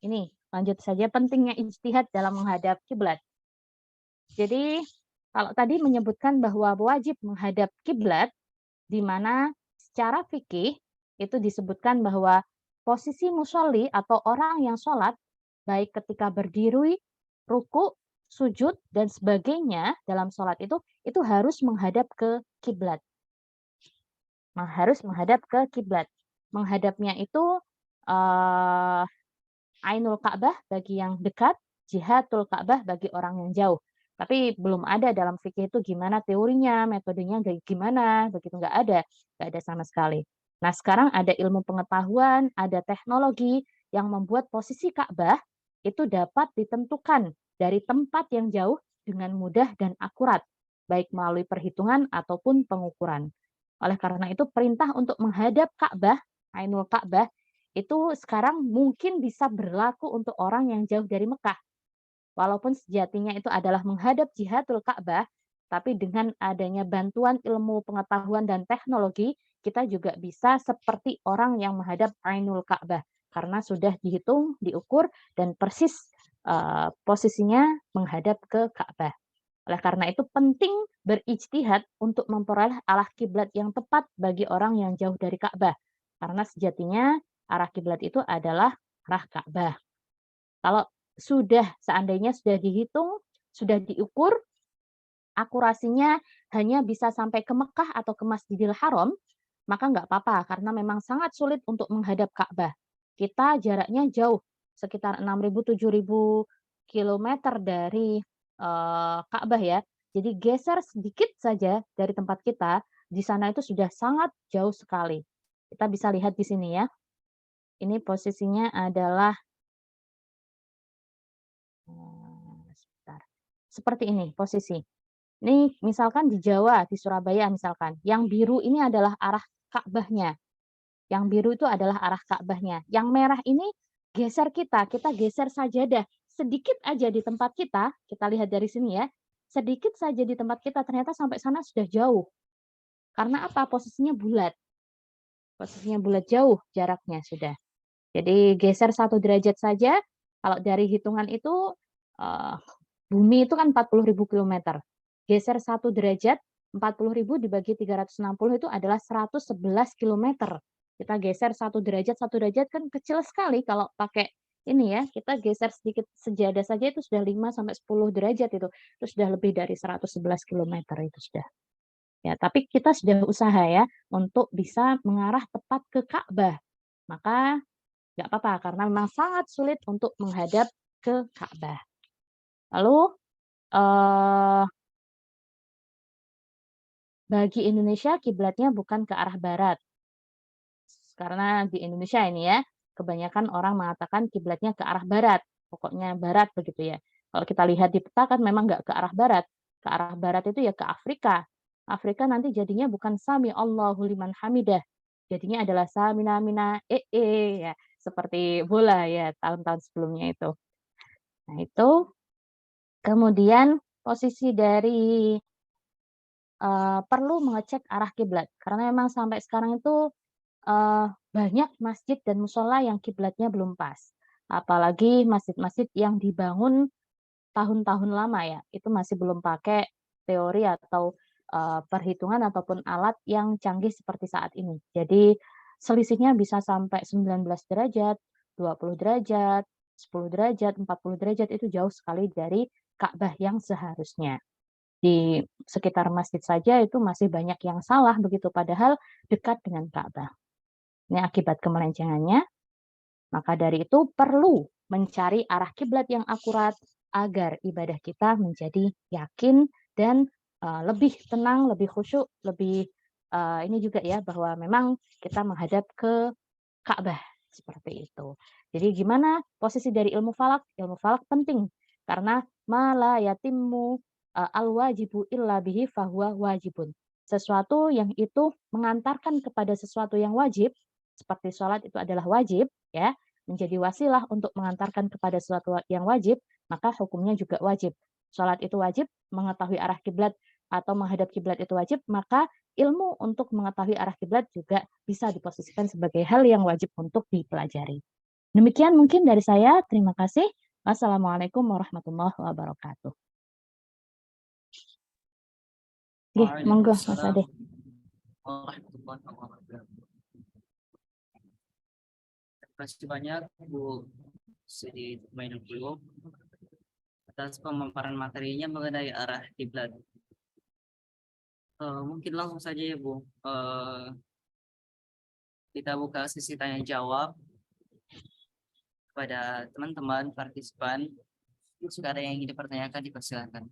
Speaker 2: ini lanjut saja, pentingnya ijtihad dalam menghadap kiblat. Jadi, kalau tadi menyebutkan bahwa wajib menghadap kiblat, di mana secara fikih itu disebutkan bahwa posisi musolli atau orang yang sholat, baik ketika berdiri, ruku, sujud, dan sebagainya dalam sholat itu harus menghadap ke kiblat. Harus menghadap ke kiblat. Menghadapnya itu Ainul Ka'bah bagi yang dekat, Jihatul Ka'bah bagi orang yang jauh. Tapi belum ada dalam fikih itu gimana teorinya, metodenya gimana, begitu nggak ada sama sekali. Nah, sekarang ada ilmu pengetahuan, ada teknologi yang membuat posisi Ka'bah itu dapat ditentukan dari tempat yang jauh dengan mudah dan akurat, baik melalui perhitungan ataupun pengukuran. Oleh karena itu, perintah untuk menghadap Ka'bah, Ainul Ka'bah, itu sekarang mungkin bisa berlaku untuk orang yang jauh dari Mekah. Walaupun sejatinya itu adalah menghadap Jihatul Ka'bah, tapi dengan adanya bantuan ilmu pengetahuan dan teknologi, kita juga bisa seperti orang yang menghadap Ainul Ka'bah. Karena sudah dihitung, diukur, dan persis posisinya menghadap ke Ka'bah. Oleh karena itu penting berijtihad untuk memperoleh arah kiblat yang tepat bagi orang yang jauh dari Ka'bah. Karena sejatinya arah kiblat itu adalah arah Ka'bah. Kalau seandainya sudah dihitung, sudah diukur, akurasinya hanya bisa sampai ke Mekah atau ke Masjidil Haram, maka nggak apa-apa karena memang sangat sulit untuk menghadap Ka'bah. Kita jaraknya jauh, sekitar 6.000-7.000 kilometer dari Ka'bah ya. Jadi geser sedikit saja dari tempat kita, di sana itu sudah sangat jauh sekali. Kita bisa lihat di sini ya. Ini posisinya adalah sebentar. Seperti ini posisi. Ini misalkan di Jawa, di Surabaya misalkan. Yang biru ini adalah arah Ka'bahnya. Yang biru itu adalah arah Ka'bahnya. Yang merah ini geser kita geser sajadah sedikit aja di tempat kita lihat dari sini ya, sedikit saja di tempat kita ternyata sampai sana sudah jauh. Karena apa? Posisinya bulat. Posisinya bulat jauh jaraknya sudah. Jadi geser 1 derajat saja, kalau dari hitungan itu bumi itu kan 40.000 kilometer. Geser 1 derajat, 40.000 dibagi 360 itu adalah 111 kilometer. Kita geser 1 derajat kan kecil sekali kalau pakai ini ya, kita geser sedikit sejadah saja itu sudah 5 sampai 10 derajat itu. Itu sudah lebih dari 111 kilometer itu sudah. Ya, tapi kita sudah usaha ya untuk bisa mengarah tepat ke Ka'bah. Maka nggak apa-apa karena memang sangat sulit untuk menghadap ke Ka'bah. Lalu bagi Indonesia kiblatnya bukan ke arah barat. karena di Indonesia ini ya, kebanyakan orang mengatakan kiblatnya ke arah barat, pokoknya barat begitu ya. Kalau kita lihat di peta kan memang nggak ke arah barat itu ya ke Afrika. Afrika nanti jadinya bukan sami Allahu liman hamidah, jadinya adalah samina mina ya, seperti bola ya tahun-tahun sebelumnya itu. Nah itu, kemudian posisi dari perlu mengecek arah kiblat, karena memang sampai sekarang itu banyak masjid dan musola yang kiblatnya belum pas. Apalagi masjid-masjid yang dibangun tahun-tahun lama ya, itu masih belum pakai teori atau, perhitungan ataupun alat yang canggih seperti saat ini. Jadi selisihnya bisa sampai 19 derajat, 20 derajat, 10 derajat, 40 derajat, itu jauh sekali dari Ka'bah yang seharusnya. Di sekitar masjid saja itu masih banyak yang salah begitu, padahal dekat dengan Ka'bah. Ini akibat kemelencengannya, maka dari itu perlu mencari arah kiblat yang akurat agar ibadah kita menjadi yakin dan lebih tenang, lebih khusyuk, lebih ini juga ya bahwa memang kita menghadap ke Ka'bah seperti itu. Jadi gimana posisi dari ilmu falak? Ilmu falak penting karena ma la yatimmu al-wajibu illa bihi fahuwa wajibun. Sesuatu yang itu mengantarkan kepada sesuatu yang wajib, seperti sholat itu adalah wajib, ya, menjadi wasilah untuk mengantarkan kepada sesuatu yang wajib, maka hukumnya juga wajib. Sholat itu wajib, mengetahui arah kiblat atau menghadap kiblat itu wajib, maka ilmu untuk mengetahui arah kiblat juga bisa diposisikan sebagai hal yang wajib untuk dipelajari. Demikian mungkin dari saya. Terima kasih. Wassalamualaikum warahmatullahi wabarakatuh. Monggo Mas Ade.
Speaker 1: Warahmatullahi wabarakatuh. Terima kasih banyak Bu Siti Mainuddin atas pemaparan materinya mengenai arah kiblat. Mungkin langsung saja ya Bu, kita buka sesi tanya jawab kepada teman-teman partisipan. Jika ada yang ingin dipertanyakan, dipersilakan.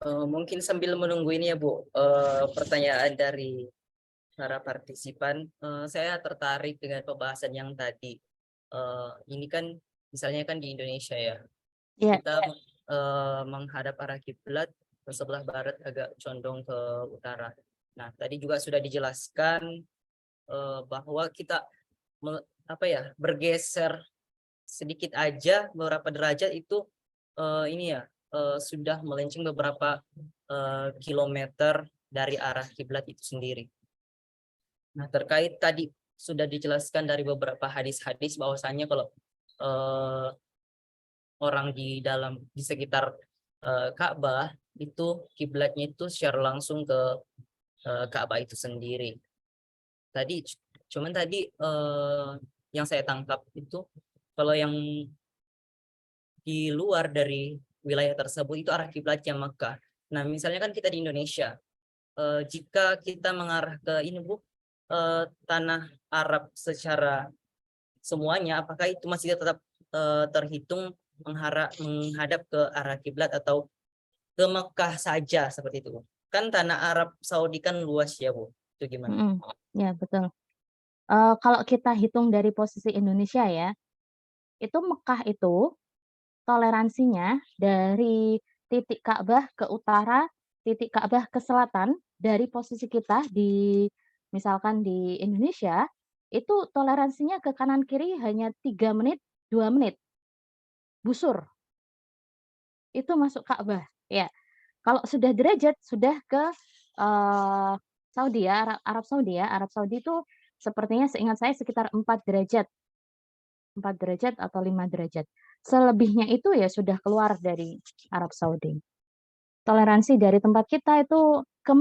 Speaker 1: Mungkin sambil menunggu ini ya Bu, pertanyaan dari para partisipan, saya tertarik dengan pembahasan yang tadi. Ini kan misalnya kan di Indonesia ya, kita menghadap arah kiblat ke sebelah barat agak condong ke utara. Nah, tadi juga sudah dijelaskan bahwa kita bergeser sedikit aja beberapa derajat itu ini ya sudah melenceng beberapa kilometer dari arah kiblat itu sendiri. Nah, terkait tadi sudah dijelaskan dari beberapa hadis-hadis bahwasannya kalau orang di sekitar Ka'bah itu kiblatnya itu secara langsung ke Ka'bah itu sendiri. Cuman tadi yang saya tangkap itu kalau yang di luar dari wilayah tersebut itu arah kiblatnya Makkah. Nah, misalnya kan kita di Indonesia, jika kita mengarah ke ini Bu, tanah Arab secara semuanya, apakah itu masih tetap terhitung menghadap ke arah kiblat atau ke Mekah saja seperti itu? Kan tanah Arab Saudi kan luas ya Bu, itu gimana?
Speaker 2: Ya betul. Kalau kita hitung dari posisi Indonesia ya, itu Mekah itu toleransinya dari titik Ka'bah ke utara, titik Ka'bah ke selatan, dari posisi kita misalkan di Indonesia, itu toleransinya ke kanan kiri hanya 3 menit, 2 menit. Busur. Itu masuk Ka'bah, ya. Kalau sudah derajat, sudah ke Saudi ya, Arab Saudi ya. Arab Saudi itu sepertinya seingat saya sekitar 4 derajat. 4 derajat atau 5 derajat. Selebihnya itu ya sudah keluar dari Arab Saudi. Toleransi dari tempat kita itu ke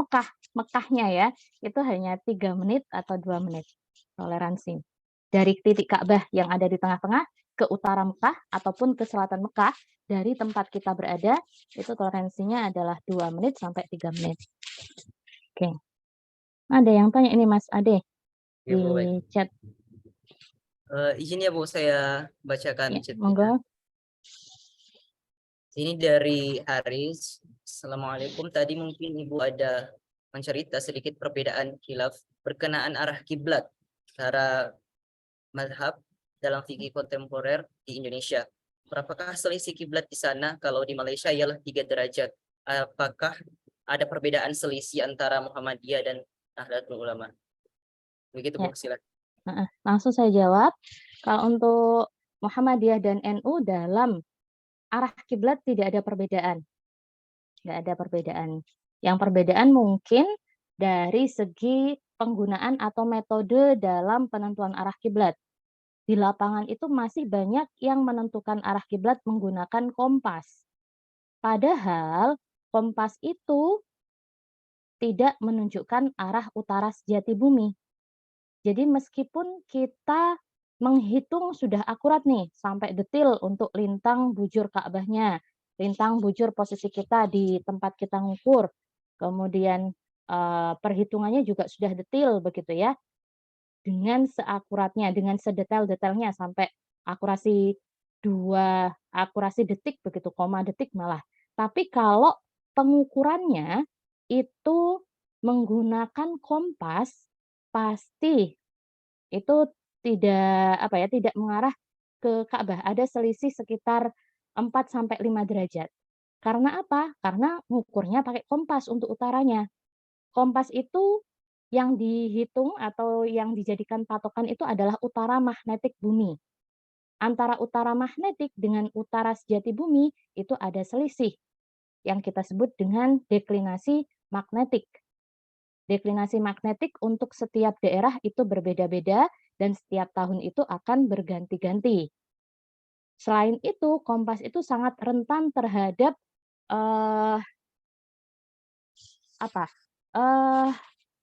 Speaker 2: Mekahnya ya, itu hanya 3 menit atau 2 menit toleransi. dari titik Ka'bah yang ada di tengah-tengah ke utara Mekah ataupun ke selatan Mekah dari tempat kita berada, itu toleransinya adalah 2 menit sampai 3 menit. Oke. Ada yang tanya ini Mas Ade
Speaker 1: Ya,
Speaker 2: di
Speaker 1: Bu, baik.
Speaker 2: chat.
Speaker 1: Izin ya Bu, saya bacakan
Speaker 2: Ya,
Speaker 1: chatnya.
Speaker 2: monggo.
Speaker 1: Ini dari Haris. Assalamualaikum. Tadi mungkin Ibu ada mencerita sedikit perbedaan khilaf berkenaan arah kiblat antara mazhab dalam fikih kontemporer di Indonesia. Berapakah selisih kiblat di sana? Kalau di Malaysia ialah 3 derajat. Apakah ada perbedaan selisih antara Muhammadiyah dan Nahdlatul Ulama? Begitu
Speaker 2: Ya.
Speaker 1: Bu, silakan.
Speaker 2: Langsung saya jawab. Kalau untuk Muhammadiyah dan NU dalam arah kiblat tidak ada perbedaan. Nggak ada perbedaan. Yang perbedaan mungkin dari segi penggunaan atau metode dalam penentuan arah kiblat. Di lapangan itu masih banyak yang menentukan arah kiblat menggunakan kompas. Padahal kompas itu tidak menunjukkan arah utara sejati bumi. Jadi meskipun kita menghitung sudah akurat nih sampai detil untuk lintang bujur Ka'bahnya, lintang bujur posisi kita di tempat kita ngukur, kemudian perhitungannya juga sudah detil begitu ya, dengan seakuratnya, dengan sedetail-detailnya sampai akurasi akurasi detik begitu, koma detik malah. Tapi kalau pengukurannya itu menggunakan kompas, pasti itu tidak mengarah ke Ka'bah, ada selisih sekitar 4 sampai 5 derajat. Karena apa? Karena ngukurnya pakai kompas untuk utaranya. Kompas itu yang dihitung atau yang dijadikan patokan itu adalah utara magnetik bumi. Antara utara magnetik dengan utara sejati bumi itu ada selisih yang kita sebut dengan deklinasi magnetik. Deklinasi magnetik untuk setiap daerah itu berbeda-beda dan setiap tahun itu akan berganti-ganti. Selain itu, kompas itu sangat rentan terhadap eh,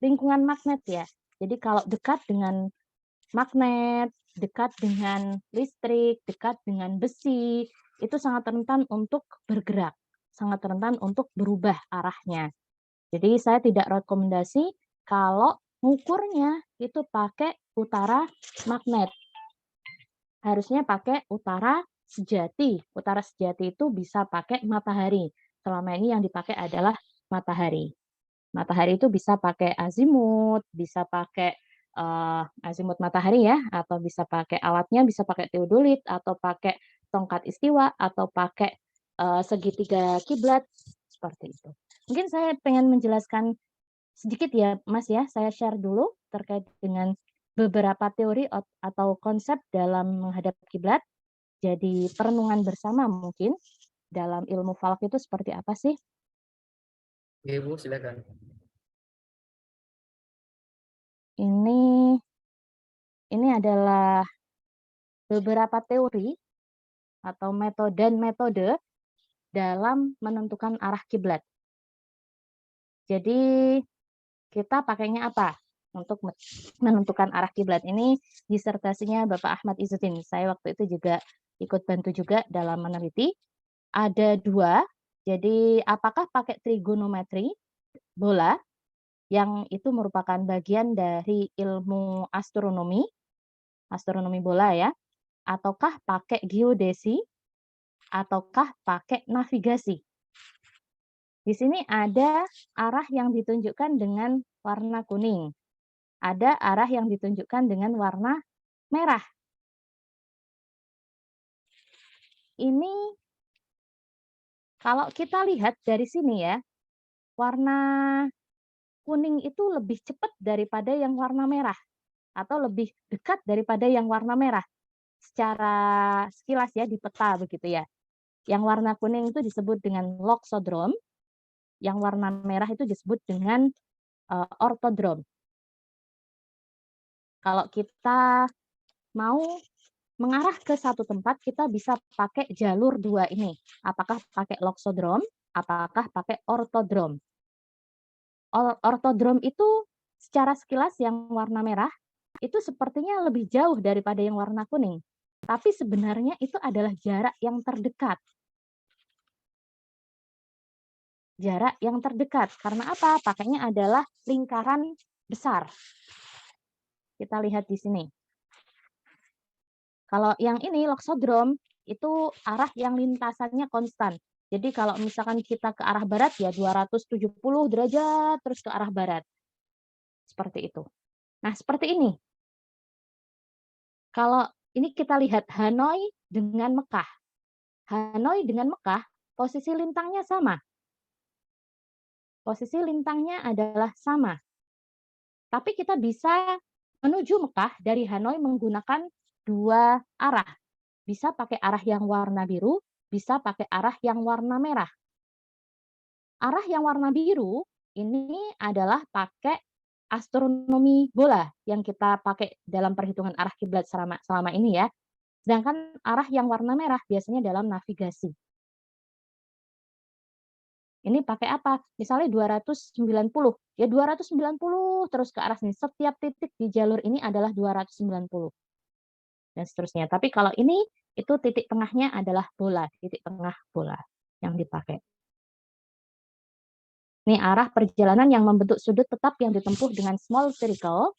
Speaker 2: lingkungan magnet ya. Jadi kalau dekat dengan magnet, dekat dengan listrik, dekat dengan besi, itu sangat rentan untuk bergerak, sangat rentan untuk berubah arahnya. Jadi saya tidak rekomendasi kalau ngukurnya itu pakai utara magnet. Harusnya pakai utara sejati. Utara sejati itu bisa pakai matahari. Selama ini yang dipakai adalah matahari. Matahari itu bisa pakai azimut, bisa pakai azimut matahari ya, atau bisa pakai alatnya, bisa pakai teodolit, atau pakai tongkat istiwa, atau pakai segitiga kiblat, seperti itu. Mungkin saya pengen menjelaskan sedikit ya Mas ya, saya share dulu terkait dengan beberapa teori atau konsep dalam menghadap kiblat. Jadi perenungan bersama mungkin dalam ilmu falak itu seperti apa sih?
Speaker 1: Oke Bu, silakan.
Speaker 2: Ini adalah beberapa teori atau metode dalam menentukan arah kiblat. Jadi kita pakainya apa untuk menentukan arah kiblat? Ini disertasinya Bapak Ahmad Izzuddin. Saya waktu itu juga ikut bantu juga dalam meneliti. Ada 2. Jadi apakah pakai trigonometri bola yang itu merupakan bagian dari ilmu astronomi bola ya, ataukah pakai geodesi, ataukah pakai navigasi. Di sini ada arah yang ditunjukkan dengan warna kuning. Ada arah yang ditunjukkan dengan warna merah. Ini kalau kita lihat dari sini ya, warna kuning itu lebih cepat daripada yang warna merah atau lebih dekat daripada yang warna merah. Secara sekilas ya di peta begitu ya. Yang warna kuning itu disebut dengan loxodrome, yang warna merah itu disebut dengan ortodrome. Kalau kita mau mengarah ke satu tempat, kita bisa pakai jalur 2 ini. Apakah pakai loxodrome, apakah pakai ortodrome. Ortodrome itu secara sekilas yang warna merah itu sepertinya lebih jauh daripada yang warna kuning. Tapi sebenarnya itu adalah jarak yang terdekat. Jarak yang terdekat. Karena apa? Pakainya adalah lingkaran besar. Kita lihat di sini. Kalau yang ini loxodrome itu arah yang lintasannya konstan. Jadi kalau misalkan kita ke arah barat ya 270 derajat terus ke arah barat. Seperti itu. Nah, seperti ini. Kalau ini kita lihat Hanoi dengan Mekah. Hanoi dengan Mekah, posisi lintangnya sama. Posisi lintangnya adalah sama. Tapi kita bisa menuju Mekah dari Hanoi menggunakan dua arah. Bisa pakai arah yang warna biru, bisa pakai arah yang warna merah. Arah yang warna biru ini adalah pakai astronomi bola yang kita pakai dalam perhitungan arah kiblat selama ini ya. Sedangkan arah yang warna merah biasanya dalam navigasi. Ini pakai apa? Misalnya 290. Ya 290 terus ke arah sini. Setiap titik di jalur ini adalah 290. Dan seterusnya. Tapi kalau ini, itu titik tengahnya adalah bola. Titik tengah bola yang dipakai. Ini arah perjalanan yang membentuk sudut tetap yang ditempuh dengan small circle.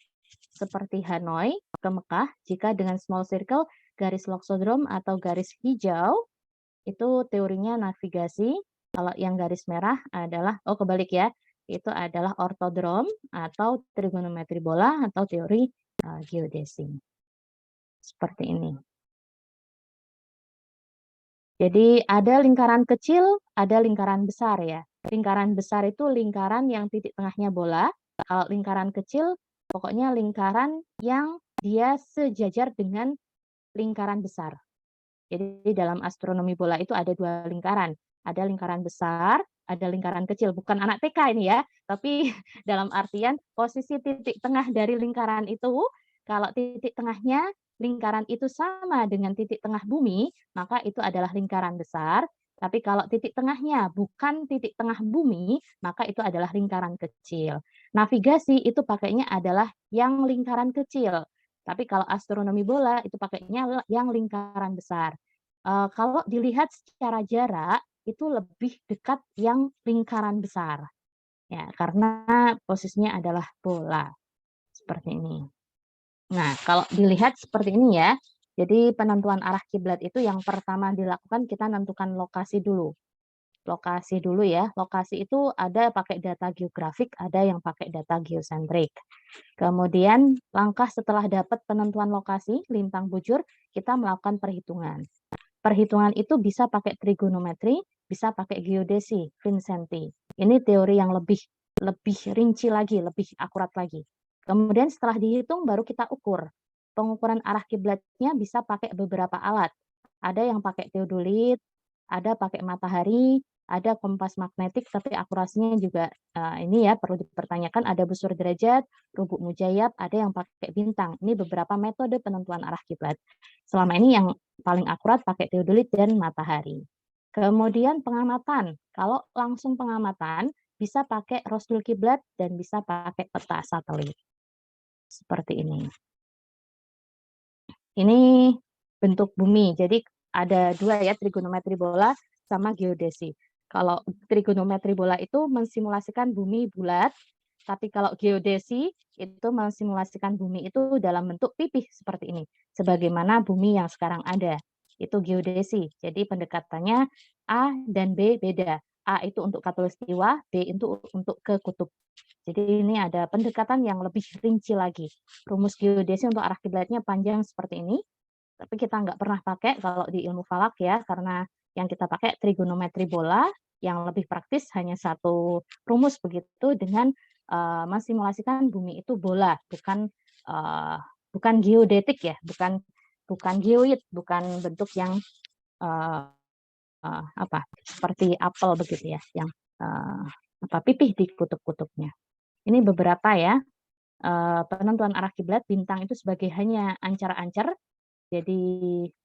Speaker 2: Seperti Hanoi ke Mekah. Jika dengan small circle, garis loxodrome atau garis hijau, itu teorinya navigasi. Kalau yang garis merah adalah, kebalik ya, itu adalah ortodrome atau trigonometri bola atau teori geodesi. Seperti ini. Jadi ada lingkaran kecil, ada lingkaran besar ya. Lingkaran besar itu lingkaran yang titik tengahnya bola. Kalau lingkaran kecil, pokoknya lingkaran yang dia sejajar dengan lingkaran besar. Jadi dalam astronomi bola itu ada dua lingkaran. Ada lingkaran besar, ada lingkaran kecil. Bukan anak TK ini ya, tapi dalam artian posisi titik tengah dari lingkaran itu, kalau titik tengahnya lingkaran itu sama dengan titik tengah bumi, maka itu adalah lingkaran besar. Tapi kalau titik tengahnya bukan titik tengah bumi, maka itu adalah lingkaran kecil. Navigasi itu pakainya adalah yang lingkaran kecil. Tapi kalau astronomi bola itu pakainya yang lingkaran besar. Kalau dilihat secara jarak, itu lebih dekat yang lingkaran besar. Ya, karena posisinya adalah bola. Seperti ini. Nah, kalau dilihat seperti ini ya, jadi penentuan arah kiblat itu yang pertama dilakukan kita tentukan lokasi dulu. Lokasi dulu ya. Lokasi itu ada pakai data geografik, ada yang pakai data geosentrik. Kemudian langkah setelah dapat penentuan lokasi, lintang bujur, kita melakukan perhitungan. Perhitungan itu bisa pakai trigonometri, bisa pakai geodesi, Vincenti. Ini teori yang lebih rinci lagi, lebih akurat lagi. Kemudian setelah dihitung baru kita ukur. Pengukuran arah kiblatnya bisa pakai beberapa alat. Ada yang pakai teodolit, ada pakai matahari, ada kompas magnetik, tapi akurasinya juga ini ya perlu dipertanyakan. Ada busur derajat, rubuk mujayyab, ada yang pakai bintang. Ini beberapa metode penentuan arah kiblat. Selama ini yang paling akurat pakai teodolit dan matahari. Kemudian pengamatan. Kalau langsung pengamatan bisa pakai rosdul kiblat dan bisa pakai peta satelit. Seperti ini. Ini bentuk bumi. Jadi ada dua ya, trigonometri bola sama geodesi. Kalau trigonometri bola itu mensimulasikan bumi bulat, tapi kalau geodesi itu mensimulasikan bumi itu dalam bentuk pipih seperti ini, sebagaimana bumi yang sekarang ada. Itu geodesi. Jadi pendekatannya A dan B beda. A itu untuk khatulistiwa, B itu untuk ke kutub. Jadi ini ada pendekatan yang lebih rinci lagi. Rumus geodesi untuk arah kiblatnya panjang seperti ini, tapi kita nggak pernah pakai kalau di ilmu falak ya, karena yang kita pakai trigonometri bola, yang lebih praktis hanya satu rumus begitu dengan mensimulasikan bumi itu bola, bukan geodetik ya, bukan geoid, bukan bentuk yang seperti apel begitu ya, yang pipih di kutub-kutubnya. Ini beberapa ya penentuan arah kiblat. Bintang itu sebagai hanya ancar-ancar, jadi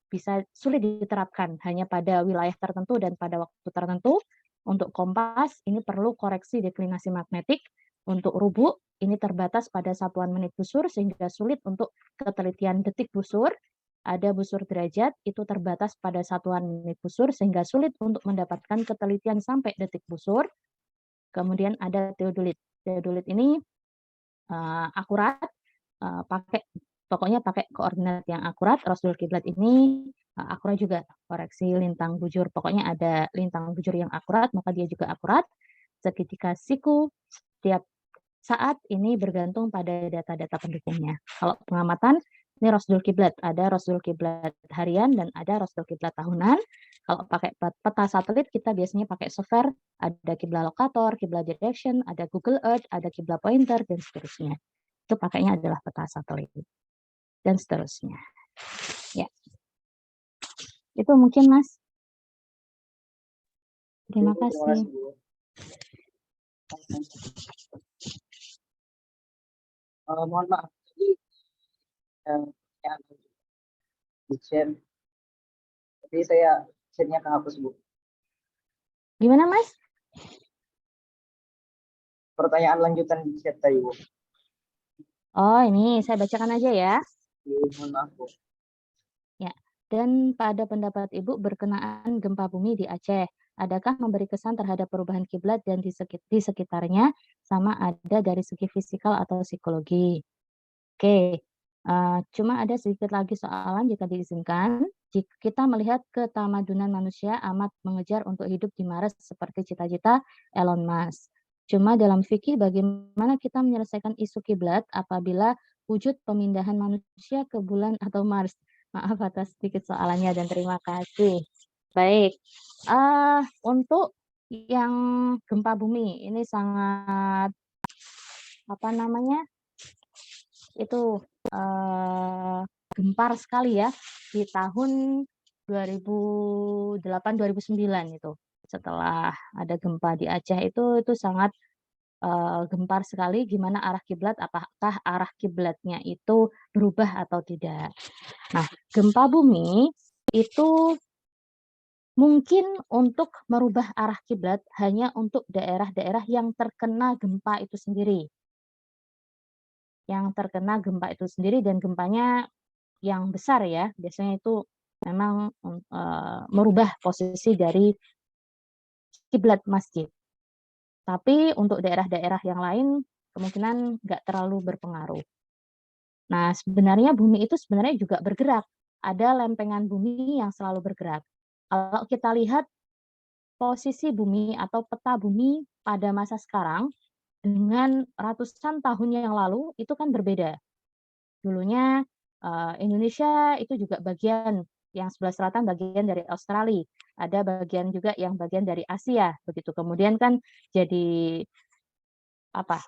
Speaker 2: bisa sulit diterapkan hanya pada wilayah tertentu dan pada waktu tertentu. Untuk kompas ini perlu koreksi deklinasi magnetik. Untuk rubu, ini terbatas pada satuan menit busur sehingga sulit untuk ketelitian detik busur. Ada busur derajat, itu terbatas pada satuan menit busur sehingga sulit untuk mendapatkan ketelitian sampai detik busur. Kemudian ada teodolit. Teodolit ini akurat, pokoknya pakai koordinat yang akurat. Rasul kiblat ini akurat juga, koreksi lintang bujur. Pokoknya ada lintang bujur yang akurat, maka dia juga akurat. Segitiga siku setiap saat ini bergantung pada data-data pendukungnya. Kalau pengamatan, ini Rasul Kiblat. Ada Rasul Kiblat harian dan ada Rasul Kiblat tahunan. Kalau pakai peta satelit, kita biasanya pakai software. Ada kiblat lokator, kiblat direction, ada Google Earth, ada kiblat pointer, dan seterusnya. Itu pakainya adalah peta satelit. Dan seterusnya. Ya. Itu mungkin, Mas. Terima kasih.
Speaker 3: Bu. Mohon maaf, jadi yang di share, tapi saya share-nya kehapus, Bu.
Speaker 2: Gimana, Mas?
Speaker 3: Pertanyaan lanjutan di chat tadi, Bu.
Speaker 2: Oh, ini saya bacakan aja ya.
Speaker 3: Mohon maaf, Bu.
Speaker 2: Ya. Dan pada pendapat Ibu berkenaan gempa bumi di Aceh, adakah memberi kesan terhadap perubahan kiblat dan di sekitarnya sama ada dari segi fisikal atau psikologi? Oke, cuma ada sedikit lagi soalan jika diizinkan. Jika kita melihat ketamadunan manusia amat mengejar untuk hidup di Mars seperti cita-cita Elon Musk. Cuma dalam fikih bagaimana kita menyelesaikan isu kiblat apabila wujud pemindahan manusia ke bulan atau Mars? Maaf atas sedikit soalannya dan terima kasih. Baik, untuk yang gempa bumi ini sangat itu gempar sekali ya di tahun 2008-2009 itu. Setelah ada gempa di Aceh itu sangat gempar sekali gimana arah kiblat, apakah arah kiblatnya itu berubah atau tidak. Nah, gempa bumi itu mungkin untuk merubah arah kiblat hanya untuk daerah-daerah yang terkena gempa itu sendiri. Yang terkena gempa itu sendiri dan gempanya yang besar ya, biasanya itu memang merubah posisi dari kiblat masjid. Tapi untuk daerah-daerah yang lain kemungkinan nggak terlalu berpengaruh. Nah, sebenarnya bumi itu sebenarnya juga bergerak. Ada lempengan bumi yang selalu bergerak. Kalau kita lihat posisi bumi atau peta bumi pada masa sekarang dengan ratusan tahun yang lalu itu kan berbeda. Dulunya Indonesia itu juga bagian yang sebelah selatan bagian dari Australia, ada bagian juga yang bagian dari Asia begitu. Kemudian kan jadi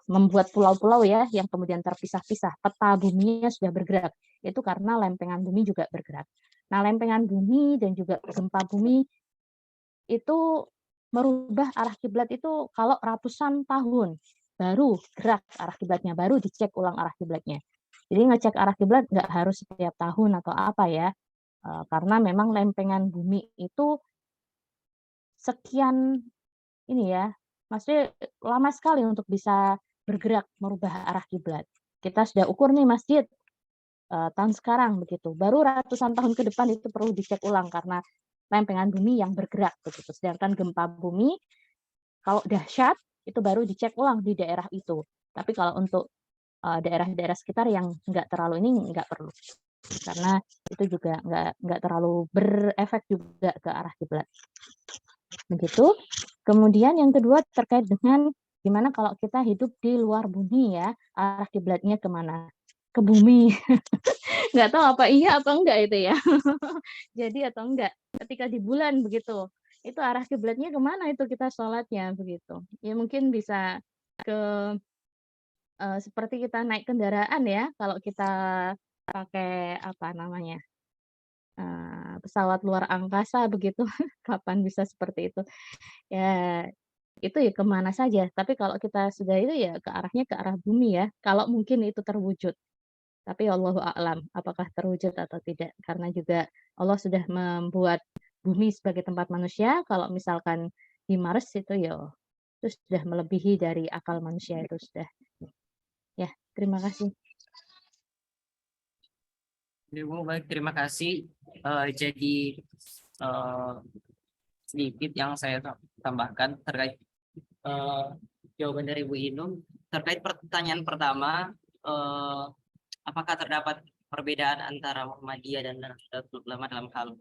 Speaker 2: membuat pulau-pulau ya yang kemudian terpisah-pisah. Peta buminya sudah bergerak. Itu karena lempengan bumi juga bergerak. Nah, lempengan bumi dan juga gempa bumi itu merubah arah kiblat itu kalau ratusan tahun baru gerak arah kiblatnya, baru dicek ulang arah kiblatnya. Jadi ngecek arah kiblat nggak harus setiap tahun atau apa ya, karena memang lempengan bumi itu sekian ini ya, maksudnya lama sekali untuk bisa bergerak merubah arah kiblat. Kita sudah ukur nih masjid tahun sekarang begitu, baru ratusan tahun ke depan itu perlu dicek ulang karena lempengan bumi yang bergerak begitu. Sedangkan gempa bumi kalau dahsyat itu baru dicek ulang di daerah itu. Tapi kalau untuk daerah-daerah sekitar yang nggak terlalu ini nggak perlu karena itu juga nggak terlalu berefek juga ke arah kiblat. Begitu. Kemudian yang kedua terkait dengan gimana kalau kita hidup di luar bumi ya, arah kiblatnya kemana? Ke bumi. Nggak tahu apa iya atau enggak itu ya. Jadi atau enggak. Ketika di bulan begitu, itu arah kiblatnya kemana itu kita sholatnya begitu. Ya mungkin bisa ke seperti kita naik kendaraan ya, kalau kita pakai pesawat luar angkasa begitu, kapan bisa seperti itu. Ya itu ya kemana saja, tapi kalau kita sudah itu ya ke arahnya ke arah bumi ya, kalau mungkin itu terwujud. Tapi Allahu a'lam apakah terwujud atau tidak, karena juga Allah sudah membuat bumi sebagai tempat manusia, kalau misalkan di Mars itu ya itu sudah melebihi dari akal manusia itu sudah. Ya, terima kasih.
Speaker 1: Ibu, baik, terima kasih. Jadi sedikit yang saya tambahkan terkait jawaban dari Bu Inung terkait pertanyaan pertama, apakah terdapat perbedaan antara Muhammadiyah dan Nahdlatul Ulama dalam hal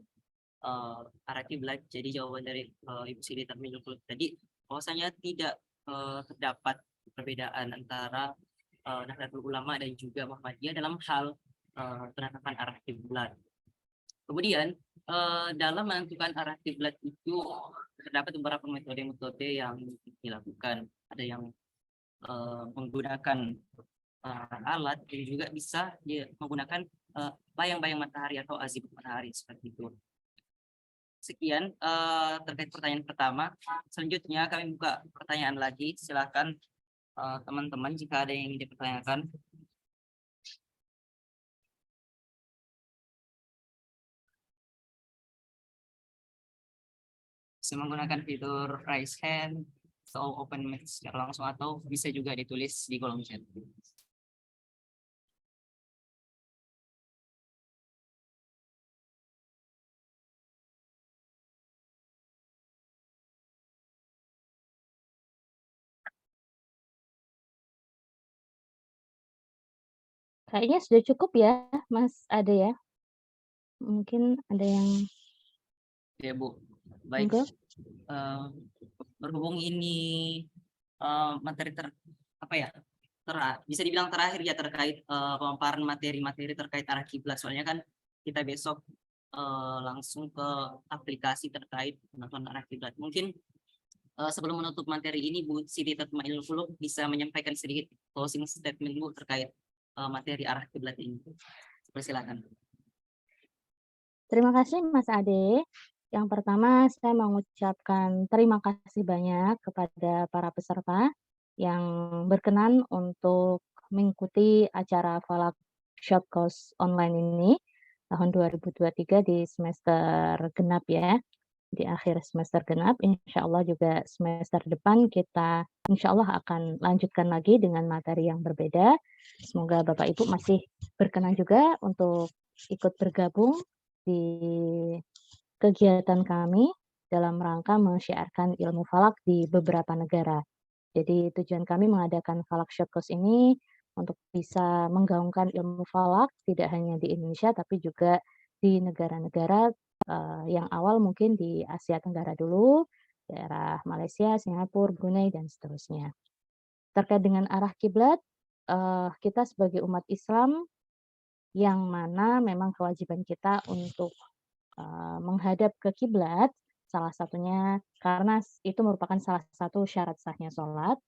Speaker 1: arah kiblat? Jadi jawaban dari Ibu Siti Tarmizi tadi bahwasanya tidak terdapat perbedaan antara Nahdlatul Ulama dan juga Muhammadiyah dalam hal penetapan arah kiblat. Kemudian dalam menentukan arah kiblat itu terdapat beberapa metode-metode yang dilakukan. Ada yang menggunakan alat, dan juga bisa menggunakan bayang-bayang matahari atau azimut matahari seperti itu. Sekian terkait pertanyaan pertama. Selanjutnya kami buka pertanyaan lagi. Silakan teman-teman jika ada yang ingin dipertanyakan. Bisa menggunakan fitur raise hand atau open mic secara langsung, atau bisa juga ditulis di kolom chat.
Speaker 2: Kayaknya sudah cukup ya, Mas Ade ya. Mungkin ada yang
Speaker 1: Ya Bu, baik.
Speaker 2: monggo.
Speaker 1: Berhubung ini materi bisa dibilang terakhir ya terkait pemaparan materi-materi terkait arah kiblat. Soalnya kan kita besok langsung ke aplikasi terkait penentuan arah kiblat. Mungkin sebelum menutup materi ini, Bu Siti Tarmizi bisa menyampaikan sedikit closing statement Bu terkait materi arah kiblat ini. Persilakan.
Speaker 2: Terima kasih Mas Ade. Yang pertama saya mengucapkan terima kasih banyak kepada para peserta yang berkenan untuk mengikuti acara Falak Short Course online ini tahun 2023 di semester genap ya. Di akhir semester genap, insya Allah juga semester depan kita insya Allah akan lanjutkan lagi dengan materi yang berbeda. Semoga Bapak Ibu masih berkenan juga untuk ikut bergabung di kegiatan kami dalam rangka mensyiarkan ilmu falak di beberapa negara. Jadi tujuan kami mengadakan Falak Short Course ini untuk bisa menggaungkan ilmu falak tidak hanya di Indonesia tapi juga di negara-negara yang awal mungkin di Asia Tenggara dulu, daerah Malaysia, Singapura, Brunei dan seterusnya. Terkait dengan arah kiblat, kita sebagai umat Islam yang mana memang kewajiban kita untuk menghadap ke kiblat, salah satunya karena itu merupakan salah satu syarat sahnya sholat.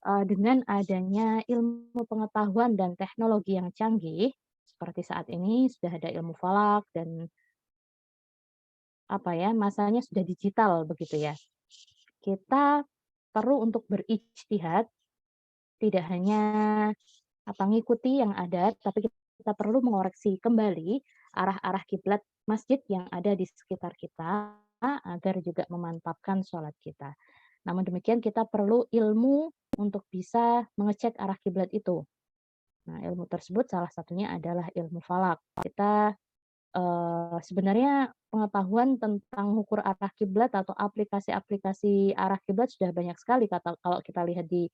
Speaker 2: Dengan adanya ilmu pengetahuan dan teknologi yang canggih, seperti saat ini sudah ada ilmu falak dan masanya sudah digital begitu ya. Kita perlu untuk berijtihad, tidak hanya ngikuti yang ada, tapi kita perlu mengoreksi kembali arah-arah kiblat masjid yang ada di sekitar kita agar juga memantapkan sholat kita. Namun demikian kita perlu ilmu untuk bisa mengecek arah kiblat itu. Nah, ilmu tersebut salah satunya adalah ilmu falak. Kita sebenarnya pengetahuan tentang ukur arah kiblat atau aplikasi-aplikasi arah kiblat sudah banyak sekali kalau kita lihat di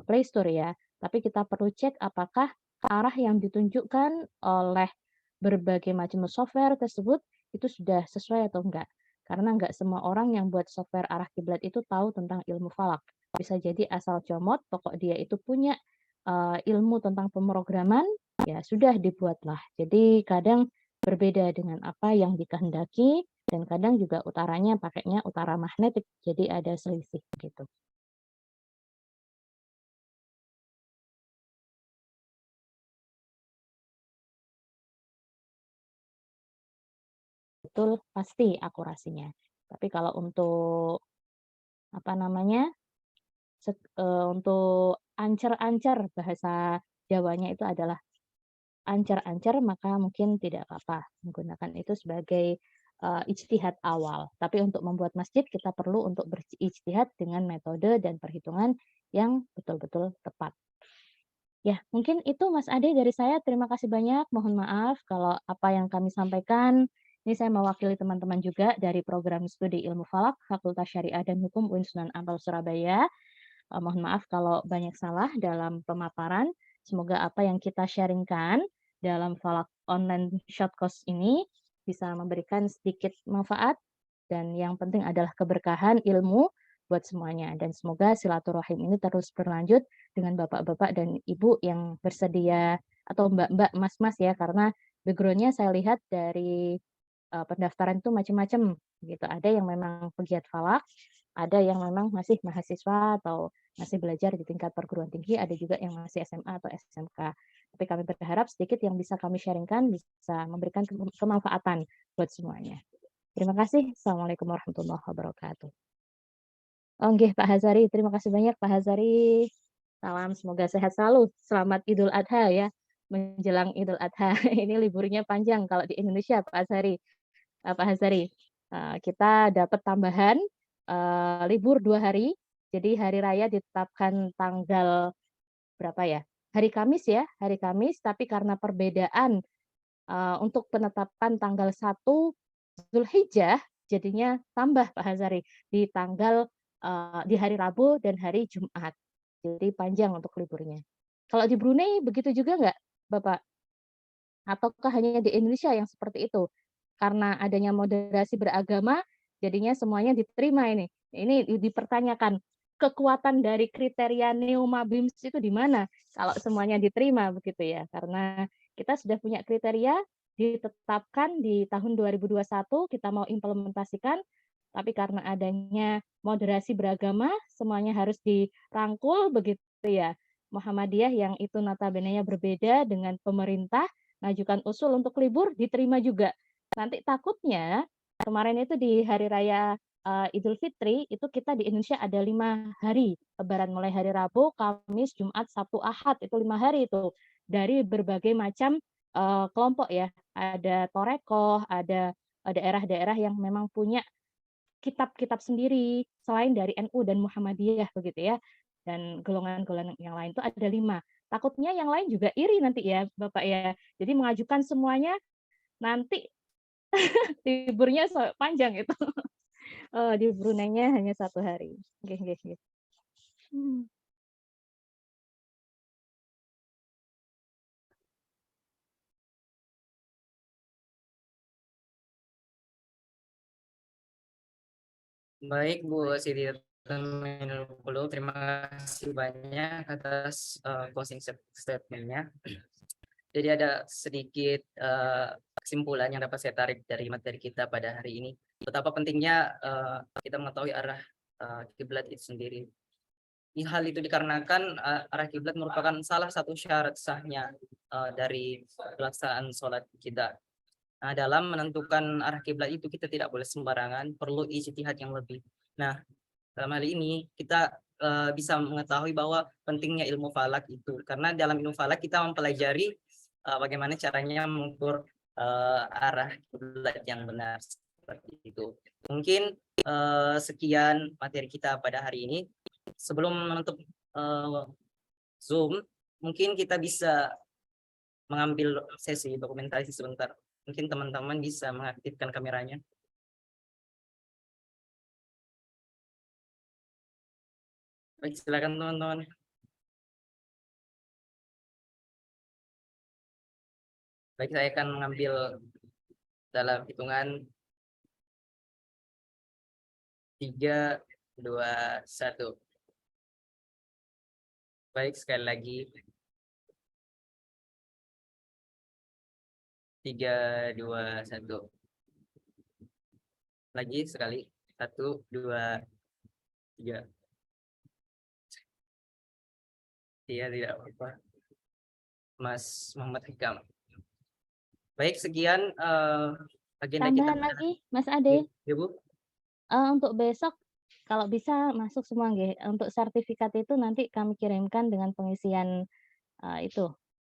Speaker 2: Play Store ya. Tapi kita perlu cek apakah arah yang ditunjukkan oleh berbagai macam software tersebut itu sudah sesuai atau enggak. Karena enggak semua orang yang buat software arah kiblat itu tahu tentang ilmu falak. Bisa jadi asal comot, pokok dia itu punya ilmu tentang pemrograman, ya sudah dibuatlah. Jadi kadang berbeda dengan apa yang dikehendaki dan kadang juga utaranya pakainya utara magnetik, jadi ada selisih gitu. Betul pasti akurasinya. Tapi kalau untuk untuk ancer-ancer bahasa Jawanya itu adalah ancer-ancer maka mungkin tidak apa-apa menggunakan itu sebagai ijtihad awal. Tapi untuk membuat masjid kita perlu untuk berijtihad dengan metode dan perhitungan yang betul-betul tepat. Ya, mungkin itu Mas Ade dari saya. Terima kasih banyak. Mohon maaf kalau apa yang kami sampaikan, ini saya mewakili teman-teman juga dari program studi Ilmu Falak, Fakultas Syariah dan Hukum UIN Sunan Ampel Surabaya. Mohon maaf kalau banyak salah dalam pemaparan. Semoga apa yang kita sharingkan dalam Falak online short course ini bisa memberikan sedikit manfaat dan yang penting adalah keberkahan ilmu buat semuanya. Dan semoga silaturahim ini terus berlanjut dengan bapak-bapak dan ibu yang bersedia atau mbak-mbak, mas-mas ya, karena background-nya saya lihat dari pendaftaran itu macam-macam gitu. Ada yang memang pegiat falak, ada yang memang masih mahasiswa atau masih belajar di tingkat perguruan tinggi, ada juga yang masih SMA atau SMK. Tapi kami berharap sedikit yang bisa kami sharingkan bisa memberikan kemanfaatan buat semuanya. Terima kasih. Assalamualaikum warahmatullahi wabarakatuh. Oh, nggih, Pak Hazari, terima kasih banyak Pak Hazari. Salam, semoga sehat selalu. Selamat Idul Adha ya, menjelang Idul Adha. Ini liburnya panjang kalau di Indonesia, Pak Hazari. Pak Hazari, kita dapat tambahan libur 2 hari. Jadi hari raya ditetapkan tanggal berapa ya? Hari Kamis ya, hari Kamis. Tapi karena perbedaan untuk penetapan tanggal 1 Zulhijjah, jadinya tambah Pak Hazari di tanggal di hari Rabu dan hari Jumat. Jadi panjang untuk liburnya. Kalau di Brunei begitu juga nggak, Bapak? Ataukah hanya di Indonesia yang seperti itu? Karena adanya moderasi beragama, jadinya semuanya diterima ini. Ini dipertanyakan, kekuatan dari kriteria Neuma BIMS itu di mana? Kalau semuanya diterima begitu ya. Karena kita sudah punya kriteria, ditetapkan di tahun 2021, kita mau implementasikan, tapi karena adanya moderasi beragama, semuanya harus dirangkul begitu ya. Muhammadiyah yang itu notabene-nya berbeda dengan pemerintah, ngajukan usul untuk libur, diterima juga. Nanti takutnya, kemarin itu di hari raya Idul Fitri, itu kita di Indonesia ada 5 hari lebaran, mulai hari Rabu, Kamis, Jumat, Sabtu, Ahad, itu 5 hari itu. Dari berbagai macam kelompok ya, ada Torekoh, ada daerah-daerah yang memang punya kitab-kitab sendiri, selain dari NU dan Muhammadiyah begitu ya, dan golongan-golongan yang lain itu ada 5. Takutnya yang lain juga iri nanti ya Bapak ya. Jadi mengajukan semuanya, nanti liburnya panjang itu. Di Brunei-nya hanya 1 hari. Nggih nggih nggih.
Speaker 1: Baik Bu Siti Terminal, terima kasih banyak atas closing statement-nya. Jadi ada sedikit kesimpulan yang dapat saya tarik dari materi kita pada hari ini. Betapa pentingnya kita mengetahui arah kiblat itu sendiri. Hal itu dikarenakan arah kiblat merupakan salah satu syarat sahnya dari pelaksanaan sholat kita. Nah, dalam menentukan arah kiblat itu kita tidak boleh sembarangan, perlu ijtihad yang lebih. Nah, dalam hal ini kita bisa mengetahui bahwa pentingnya ilmu falak itu, karena dalam ilmu falak kita mempelajari bagaimana caranya mengukur arah kiblat yang benar seperti itu. Mungkin sekian materi kita pada hari ini. Sebelum menutup Zoom, mungkin kita bisa mengambil sesi dokumentasi sebentar. Mungkin teman-teman bisa mengaktifkan kameranya. Baik, silakan teman-teman. Baik, saya akan mengambil dalam hitungan 3, 2, 1. Baik, sekali lagi. 3, 2, 1. Lagi sekali. 1, 2, 3. Iya, tidak apa-apa. Mas Muhammad Hikam. Baik, sekian agenda kita.
Speaker 2: Tambahan lagi, Mas Ade.
Speaker 1: Ya, Bu.
Speaker 2: Untuk besok, kalau bisa masuk semua nggih. Untuk sertifikat itu nanti kami kirimkan dengan pengisian itu,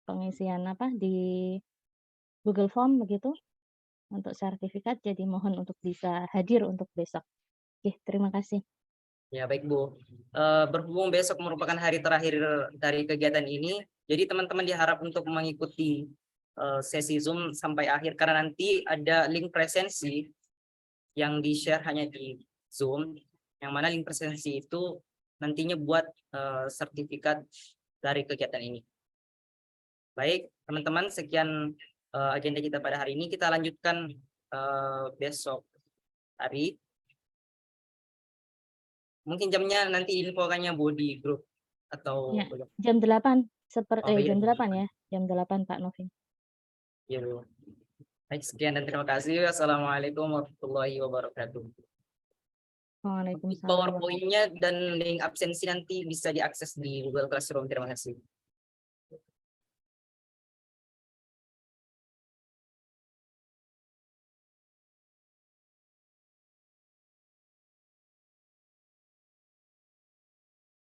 Speaker 2: pengisian apa, di Google Form begitu. untuk sertifikat, jadi mohon untuk bisa hadir untuk besok. Oke, terima kasih.
Speaker 1: Ya, baik Bu. Berhubung besok merupakan hari terakhir dari kegiatan ini, jadi teman-teman diharap untuk mengikuti sesi Zoom sampai akhir karena nanti ada link presensi yang di-share hanya di Zoom, yang mana link presensi itu nantinya buat sertifikat dari kegiatan ini. Baik, teman-teman, sekian agenda kita pada hari ini. Kita lanjutkan besok hari. Mungkin jamnya nanti infokannya Bu di grup atau
Speaker 2: Ya, jam 8
Speaker 1: Oh, iya,
Speaker 2: jam
Speaker 1: jam
Speaker 2: 8 ya. Jam 8 Pak Novin.
Speaker 1: Iya, Bu. Baik, sekian dan terima kasih. Assalamualaikum warahmatullahi wabarakatuh.
Speaker 2: Waalaikumsalam.
Speaker 1: PowerPoint-nya dan link absensi nanti bisa diakses di Google Classroom. Terima kasih.